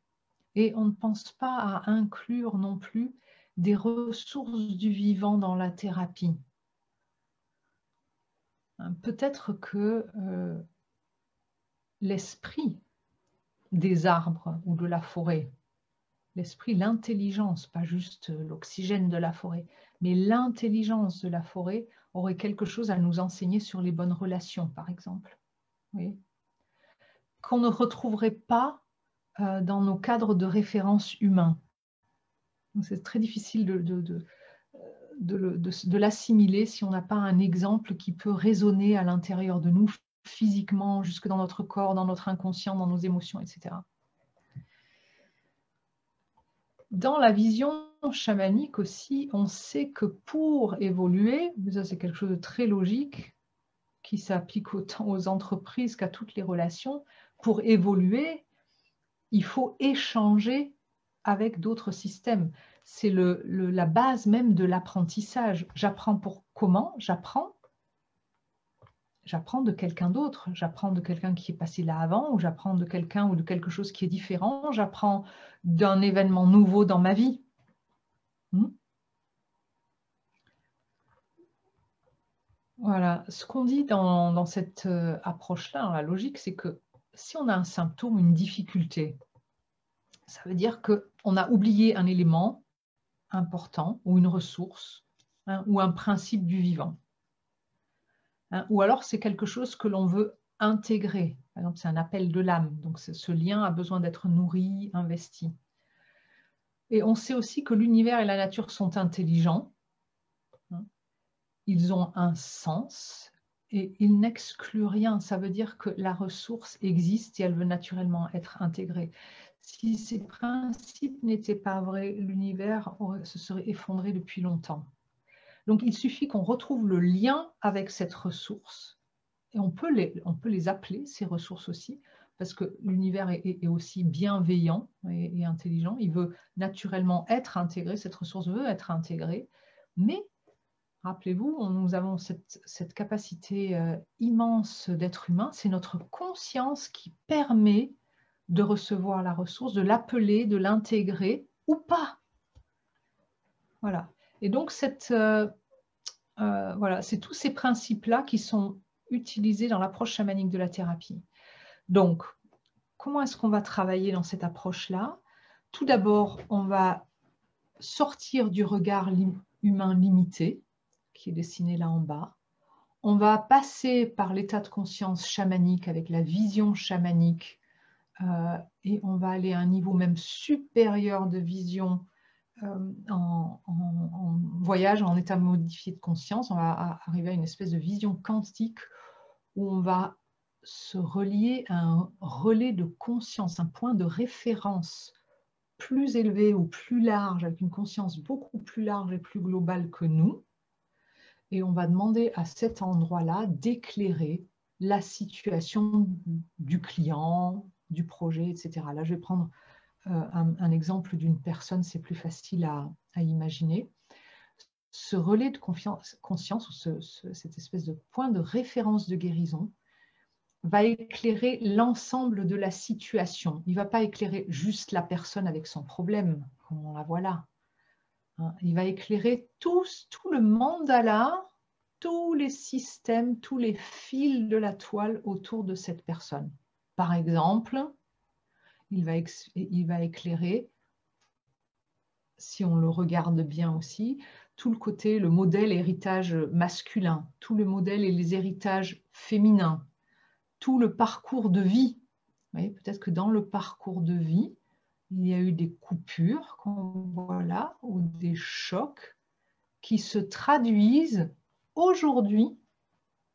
Et on ne pense pas à inclure non plus des ressources du vivant dans la thérapie. Peut-être que l'esprit des arbres ou de la forêt. L'esprit, l'intelligence, pas juste l'oxygène de la forêt, mais l'intelligence de la forêt aurait quelque chose à nous enseigner sur les bonnes relations, par exemple. Oui. Qu'on ne retrouverait pas dans nos cadres de référence humains. C'est très difficile de l'assimiler si on n'a pas un exemple qui peut résonner à l'intérieur de nous, physiquement, jusque dans notre corps, dans notre inconscient, dans nos émotions, etc. Dans la vision chamanique aussi, on sait que pour évoluer, ça c'est quelque chose de très logique, qui s'applique autant aux entreprises qu'à toutes les relations, pour évoluer, il faut échanger avec d'autres systèmes. C'est la base même de l'apprentissage. J'apprends pour comment? J'apprends de quelqu'un d'autre. J'apprends de quelqu'un qui est passé là avant, ou j'apprends de quelqu'un ou de quelque chose qui est différent. J'apprends d'un événement nouveau dans ma vie. Voilà. Ce qu'on dit dans cette approche-là, dans la logique, c'est que si on a un symptôme, une difficulté, ça veut dire qu'on a oublié un élément important ou une ressource, hein, ou un principe du vivant. Hein, ou alors c'est quelque chose que l'on veut intégrer. Par exemple, c'est un appel de l'âme. Donc ce lien a besoin d'être nourri, investi. Et on sait aussi que l'univers et la nature sont intelligents. Hein, ils ont un sens et ils n'excluent rien. Ça veut dire que la ressource existe et elle veut naturellement être intégrée. Si ces principes n'étaient pas vrais, l'univers se serait effondré depuis longtemps. Donc, il suffit qu'on retrouve le lien avec cette ressource. Et on peut les appeler, ces ressources aussi, parce que l'univers est aussi bienveillant et intelligent. Il veut naturellement être intégré, cette ressource veut être intégrée. Mais, rappelez-vous, nous avons cette capacité immense d'être humain. C'est notre conscience qui permet de recevoir la ressource, de l'appeler, de l'intégrer ou pas. Voilà. Et donc, voilà, c'est tous ces principes-là qui sont utilisés dans l'approche chamanique de la thérapie. Donc, comment est-ce qu'on va travailler dans cette approche-là? Tout d'abord, on va sortir du regard humain limité, qui est dessiné là en bas. On va passer par l'état de conscience chamanique avec la vision chamanique et on va aller à un niveau même supérieur de vision en voyage en état modifié de conscience. On va arriver à une espèce de vision quantique où on va se relier à un relais de conscience, un point de référence plus élevé ou plus large, avec une conscience beaucoup plus large et plus globale que nous. Et on va demander à cet endroit-là d'éclairer la situation du client, du projet, etc. Là, je vais prendre un exemple d'une personne, c'est plus facile à imaginer. Ce relais de conscience, ou cette espèce de point de référence de guérison, va éclairer l'ensemble de la situation. Il ne va pas éclairer juste la personne avec son problème, comme on la voit là. Hein, il va éclairer tout le mandala, tous les systèmes, tous les fils de la toile autour de cette personne. Par exemple, il va éclairer, si on le regarde bien aussi, tout le côté, le modèle héritage masculin, tout le modèle et les héritages féminins, tout le parcours de vie. Peut-être que dans le parcours de vie, il y a eu des coupures, qu'on voit là, ou des chocs qui se traduisent aujourd'hui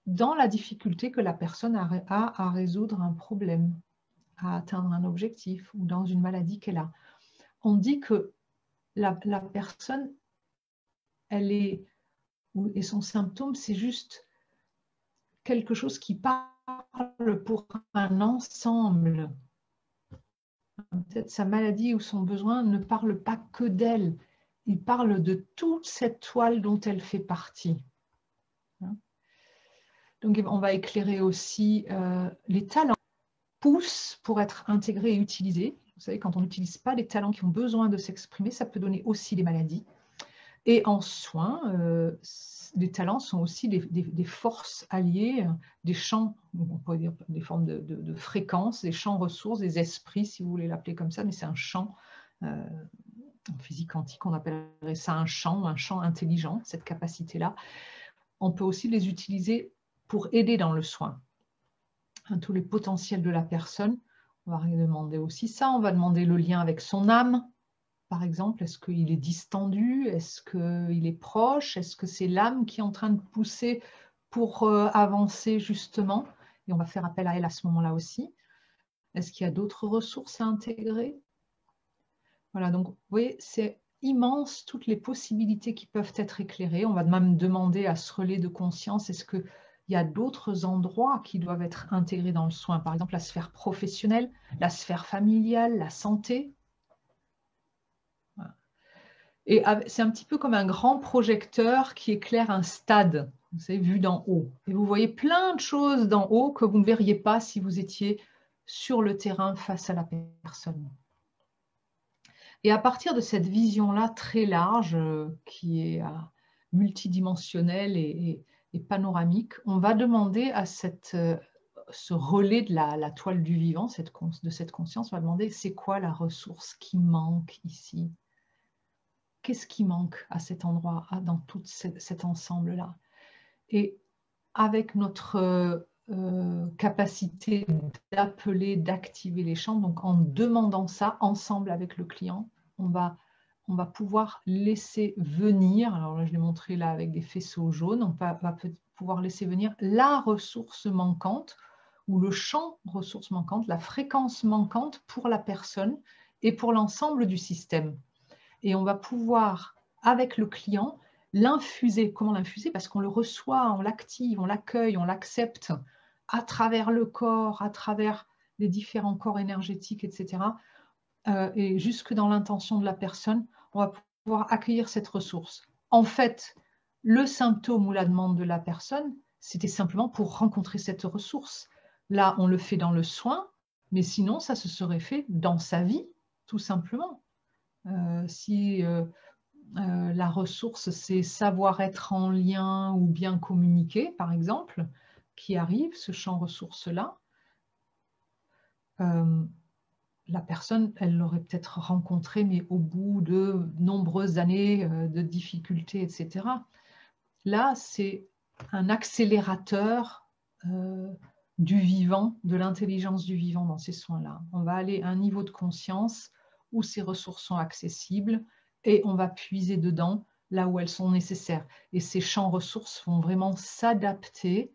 dans la difficulté que la personne a à résoudre un problème, à atteindre un objectif, ou dans une maladie qu'elle a. On dit que la personne, elle est, et son symptôme, c'est juste quelque chose qui parle pour un ensemble. Peut-être sa maladie ou son besoin ne parle pas que d'elle, il parle de toute cette toile dont elle fait partie. Donc on va éclairer aussi les talents poussent pour être intégrés et utilisés. Vous savez, quand on n'utilise pas les talents qui ont besoin de s'exprimer, ça peut donner aussi des maladies. Et en soins, les talents sont aussi des forces alliées, des champs, on pourrait dire des formes de fréquences, des champs ressources, des esprits, si vous voulez l'appeler comme ça, mais c'est un champ. En physique quantique, on appellerait ça un champ intelligent, cette capacité-là. On peut aussi les utiliser pour aider dans le soin. Tous les potentiels de la personne, on va demander aussi ça, on va demander le lien avec son âme, par exemple, est-ce qu'il est distendu, est-ce qu'il est proche, est-ce que c'est l'âme qui est en train de pousser pour avancer justement, et on va faire appel à elle à ce moment-là aussi. Est-ce qu'il y a d'autres ressources à intégrer? Voilà, donc vous voyez, c'est immense toutes les possibilités qui peuvent être éclairées. On va même demander à ce relais de conscience, est-ce qu'il y a d'autres endroits qui doivent être intégrés dans le soin? Par exemple, la sphère professionnelle, la sphère familiale, la santé. Voilà. Et c'est un petit peu comme un grand projecteur qui éclaire un stade, vous savez, vu d'en haut. Et vous voyez plein de choses d'en haut que vous ne verriez pas si vous étiez sur le terrain face à la personne. Et à partir de cette vision-là très large, qui est multidimensionnelle et panoramique, on va demander à ce relais de la toile du vivant, de cette conscience, on va demander c'est quoi la ressource qui manque ici? Qu'est-ce qui manque à cet endroit, dans tout cet ensemble-là? Et avec notre capacité d'appeler, d'activer les champs, donc en demandant ça ensemble avec le client, on va pouvoir laisser venir, alors là je l'ai montré là avec des faisceaux jaunes, on va pouvoir laisser venir la ressource manquante ou le champ ressource manquante, la fréquence manquante pour la personne et pour l'ensemble du système. Et on va pouvoir, avec le client, l'infuser. Comment l'infuser? Parce qu'on le reçoit, on l'active, on l'accueille, on l'accepte à travers le corps, à travers les différents corps énergétiques, etc. Et jusque dans l'intention de la personne, on va pouvoir accueillir cette ressource. En fait, le symptôme ou la demande de la personne, c'était simplement pour rencontrer cette ressource. Là, on le fait dans le soin, mais sinon, ça se serait fait dans sa vie, tout simplement. Si la ressource, c'est savoir être en lien ou bien communiquer, par exemple, qui arrive, ce champ ressource-là, la personne, elle l'aurait peut-être rencontré, mais au bout de nombreuses années de difficultés, etc. Là, c'est un accélérateur du vivant, de l'intelligence du vivant dans ces soins-là. On va aller à un niveau de conscience où ces ressources sont accessibles et on va puiser dedans là où elles sont nécessaires. Et ces champs ressources vont vraiment s'adapter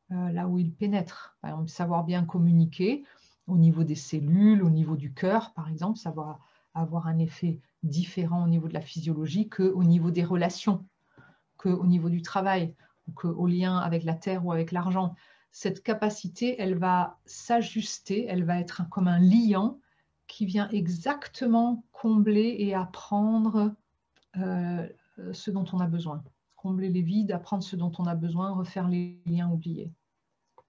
là où ils pénètrent. Par exemple, savoir bien communiquer au niveau des cellules, au niveau du cœur, par exemple, ça va avoir un effet différent au niveau de la physiologie qu'au niveau des relations, qu'au niveau du travail, qu'au lien avec la terre ou avec l'argent. Cette capacité, elle va s'ajuster, elle va être comme un liant qui vient exactement combler et apprendre ce dont on a besoin. Combler les vides, apprendre ce dont on a besoin, refaire les liens oubliés,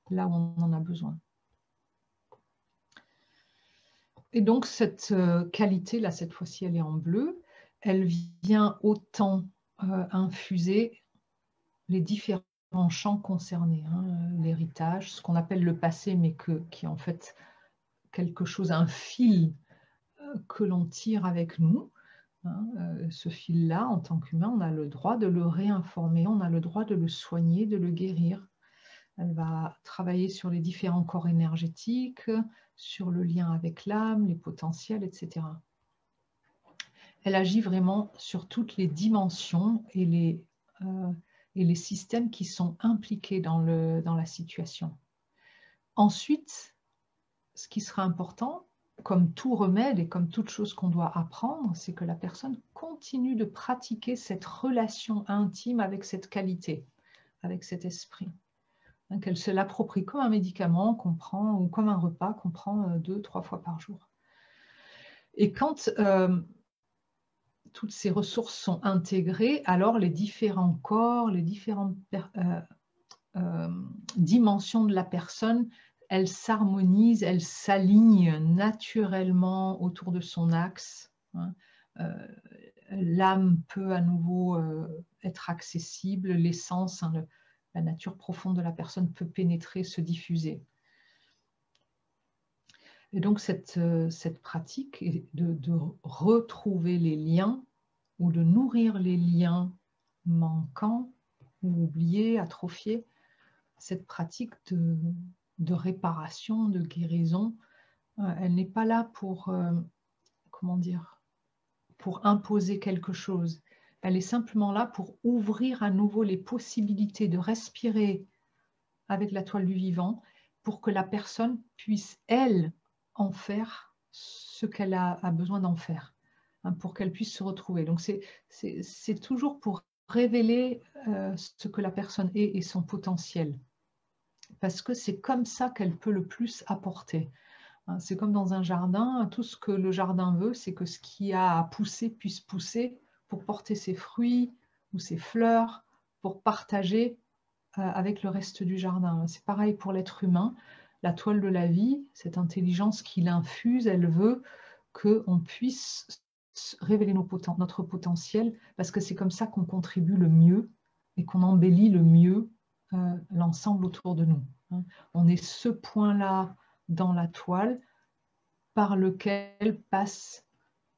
là où on en a besoin. Et donc cette qualité, là cette fois-ci elle est en bleu, elle vient autant infuser les différents champs concernés, hein, l'héritage, ce qu'on appelle le passé, mais qui est en fait quelque chose, un fil que l'on tire avec nous. Hein, ce fil-là, en tant qu'humain, on a le droit de le réinformer, on a le droit de le soigner, de le guérir. Elle va travailler sur les différents corps énergétiques, sur le lien avec l'âme, les potentiels, etc. Elle agit vraiment sur toutes les dimensions et les systèmes qui sont impliqués dans la situation. Ensuite, ce qui sera important, comme tout remède et comme toute chose qu'on doit apprendre, c'est que la personne continue de pratiquer cette relation intime avec cette qualité, avec cet esprit. Qu'elle se l'approprie comme un médicament qu'on prend ou comme un repas qu'on prend 2-3 fois par jour. Et quand toutes ces ressources sont intégrées, alors les différents corps, les différentes dimensions de la personne, elles s'harmonisent, elles s'alignent naturellement autour de son axe. Hein. l'âme peut à nouveau être accessible, l'essence, hein, la nature profonde de la personne peut pénétrer, se diffuser. Et donc cette pratique est de retrouver les liens ou de nourrir les liens manquants ou oubliés, atrophiés, cette pratique de réparation, de guérison, elle n'est pas là pour, comment dire, pour imposer quelque chose. Elle est simplement là pour ouvrir à nouveau les possibilités de respirer avec la toile du vivant pour que la personne puisse, elle, en faire ce qu'elle a besoin d'en faire, hein, pour qu'elle puisse se retrouver. Donc c'est toujours pour révéler ce que la personne est et son potentiel, parce que c'est comme ça qu'elle peut le plus apporter. C'est comme dans un jardin, tout ce que le jardin veut, c'est que ce qui a à pousser puisse pousser pour porter ses fruits ou ses fleurs, pour partager avec le reste du jardin. C'est pareil pour l'être humain. La toile de la vie, cette intelligence qui l'infuse, elle veut qu'on puisse révéler notre potentiel, parce que c'est comme ça qu'on contribue le mieux et qu'on embellit le mieux l'ensemble autour de nous. On est ce point-là dans la toile par lequel passent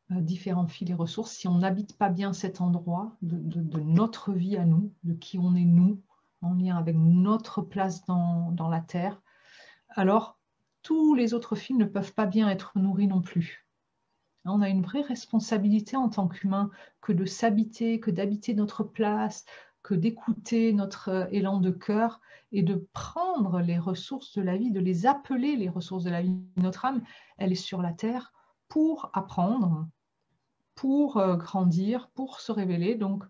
différents fils et ressources. Si on n'habite pas bien cet endroit de notre vie à nous, de qui on est nous, en lien avec notre place dans la Terre, alors tous les autres fils ne peuvent pas bien être nourris non plus. On a une vraie responsabilité en tant qu'humain que de s'habiter, que d'habiter notre place, que d'écouter notre élan de cœur et de prendre les ressources de la vie, de les appeler les ressources de la vie. Notre âme, elle est sur la terre pour apprendre, pour grandir, pour se révéler. Donc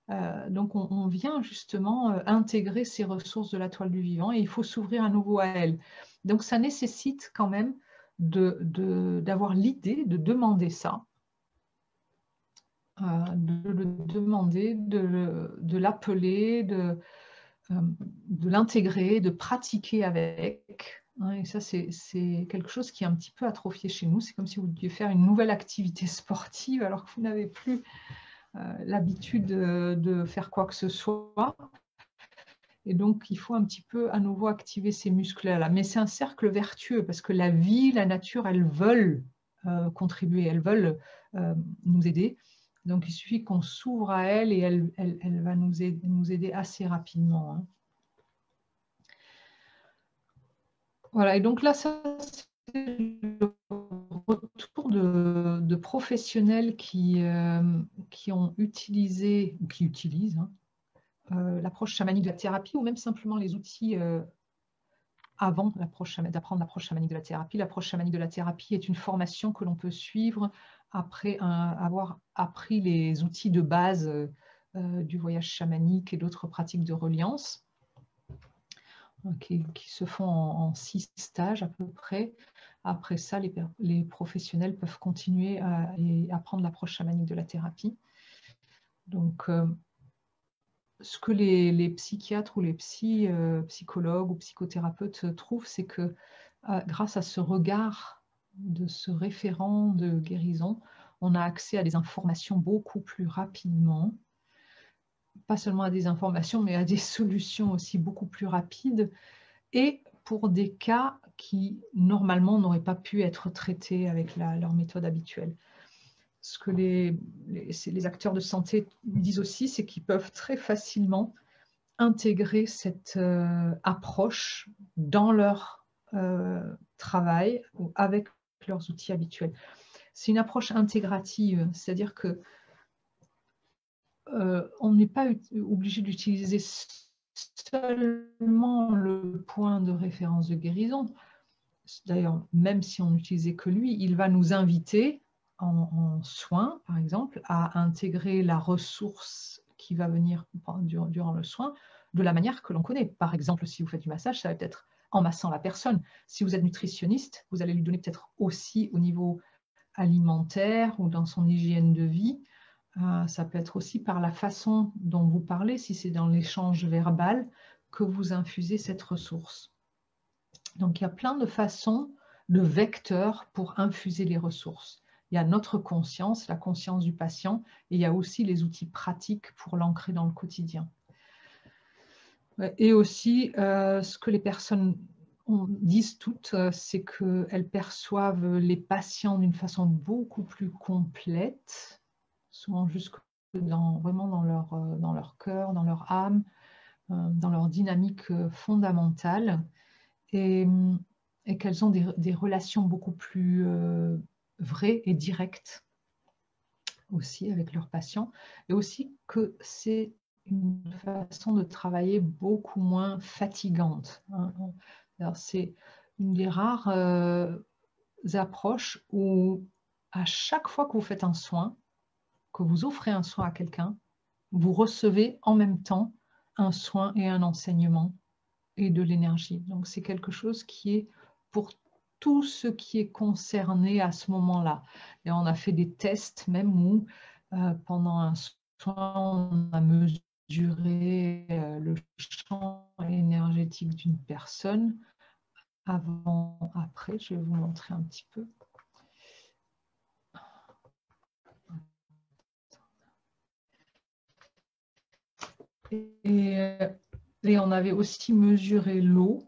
on vient justement intégrer ces ressources de la toile du vivant et il faut s'ouvrir à nouveau à elles. Donc ça nécessite quand même d'avoir l'idée de demander ça, de le demander, de l'appeler, de l'intégrer, de pratiquer avec. Et ça, c'est quelque chose qui est un petit peu atrophié chez nous. C'est comme si vous deviez faire une nouvelle activité sportive alors que vous n'avez plus l'habitude de faire quoi que ce soit. Et donc, il faut un petit peu à nouveau activer ces muscles-là. Mais c'est un cercle vertueux parce que la vie, la nature, elles veulent contribuer, elles veulent nous aider. Donc, il suffit qu'on s'ouvre à elle et elle va nous aider assez rapidement. Hein. Voilà, et donc là, ça, c'est le retour de professionnels qui ont utilisé, ou qui utilisent, hein, l'approche chamanique de la thérapie, ou même simplement les outils avant d'apprendre l'approche chamanique de la thérapie. L'approche chamanique de la thérapie est une formation que l'on peut suivre après avoir appris les outils de base du voyage chamanique et d'autres pratiques de reliance qui se font en 6 stages à peu près. Après ça, les professionnels peuvent continuer à apprendre l'approche chamanique de la thérapie. Donc, ce que les psychiatres ou les psychologues ou psychothérapeutes trouvent, c'est que grâce à ce regard de ce référent de guérison, on a accès à des informations beaucoup plus rapidement. Pas seulement à des informations, mais à des solutions aussi beaucoup plus rapides et pour des cas qui, normalement, n'auraient pas pu être traités avec leur méthode habituelle. Ce que les acteurs de santé disent aussi, c'est qu'ils peuvent très facilement intégrer cette approche dans leur travail ou avec leurs outils habituels. C'est une approche intégrative, c'est-à-dire que on n'est pas obligé d'utiliser seulement le point de référence de guérison. D'ailleurs, même si on n'utilisait que lui, il va nous inviter en soins, par exemple, à intégrer la ressource qui va venir durant le soin de la manière que l'on connaît. Par exemple, si vous faites du massage, ça va peut-être en massant la personne. Si vous êtes nutritionniste, vous allez lui donner peut-être aussi au niveau alimentaire ou dans son hygiène de vie. Ça peut être aussi par la façon dont vous parlez, si c'est dans l'échange verbal, que vous infusez cette ressource. Donc, il y a plein de façons, de vecteurs pour infuser les ressources. Il y a notre conscience, la conscience du patient, et il y a aussi les outils pratiques pour l'ancrer dans le quotidien. Et aussi, ce que les personnes disent toutes, c'est qu'elles perçoivent les patients d'une façon beaucoup plus complète, souvent vraiment dans leur cœur, dans leur âme, dans leur dynamique fondamentale, et qu'elles ont des relations beaucoup plus vraies et directes aussi avec leurs patients, et aussi que c'est une façon de travailler beaucoup moins fatigante. C'est une des rares approches où à chaque fois que vous faites un soin, que vous offrez un soin à quelqu'un, vous recevez en même temps un soin et un enseignement et de l'énergie. Donc c'est quelque chose qui est pour tout ce qui est concerné à ce moment-là. Et on a fait des tests même où pendant un soin, on a mesuré le champ énergétique d'une personne avant, après. Je vais vous montrer un petit peu. Et on avait aussi mesuré l'eau,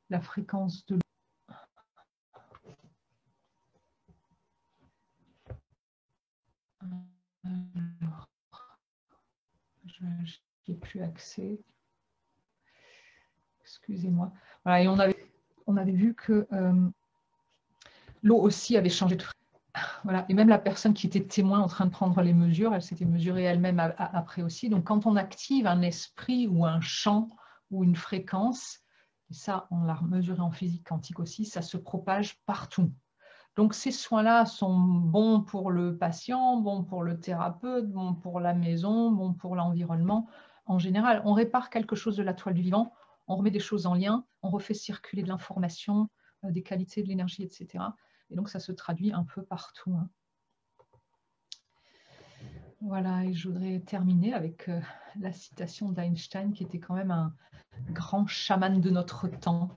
la fréquence de l'eau. Je n'ai plus accès. Excusez-moi. Voilà, et on avait vu que l'eau aussi avait changé de fréquence. Voilà. Et même la personne qui était témoin en train de prendre les mesures, elle s'était mesurée elle-même après aussi. Donc quand on active un esprit ou un champ ou une fréquence, et ça on l'a mesuré en physique quantique aussi, ça se propage partout. Donc ces soins-là sont bons pour le patient, bons pour le thérapeute, bons pour la maison, bons pour l'environnement. En général, on répare quelque chose de la toile du vivant, on remet des choses en lien, on refait circuler de l'information, des qualités de l'énergie, etc. Et donc ça se traduit un peu partout. Voilà, et je voudrais terminer avec la citation d'Einstein, qui était quand même un grand chaman de notre temps,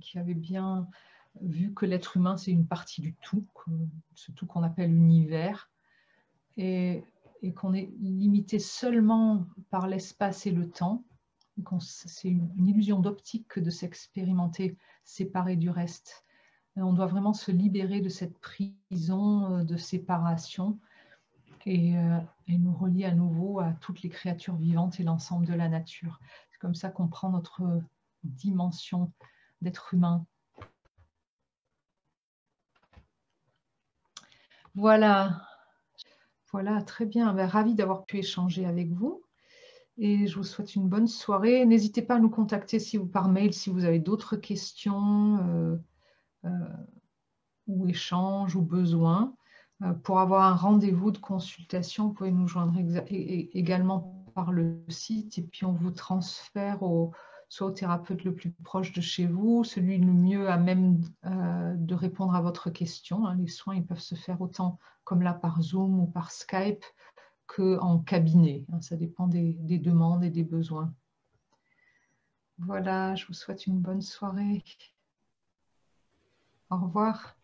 qui avait bien vu que l'être humain, c'est une partie du tout, ce tout qu'on appelle l'univers, et qu'on est limité seulement par l'espace et le temps. C'est une illusion d'optique que de s'expérimenter séparé du reste. Et on doit vraiment se libérer de cette prison de séparation et nous relier à nouveau à toutes les créatures vivantes et l'ensemble de la nature. C'est comme ça qu'on prend notre dimension d'être humain. Voilà, voilà, très bien. Ben, ravie d'avoir pu échanger avec vous. Et je vous souhaite une bonne soirée. N'hésitez pas à nous contacter par mail si vous avez d'autres questions ou échanges ou besoins. Pour avoir un rendez-vous de consultation, vous pouvez nous joindre également par le site et puis on vous transfère soit au thérapeute le plus proche de chez vous, celui le mieux à même de répondre à votre question. Les soins ils peuvent se faire autant comme là par Zoom ou par Skype qu'en cabinet. Ça dépend des demandes et des besoins. Voilà, je vous souhaite une bonne soirée. Au revoir.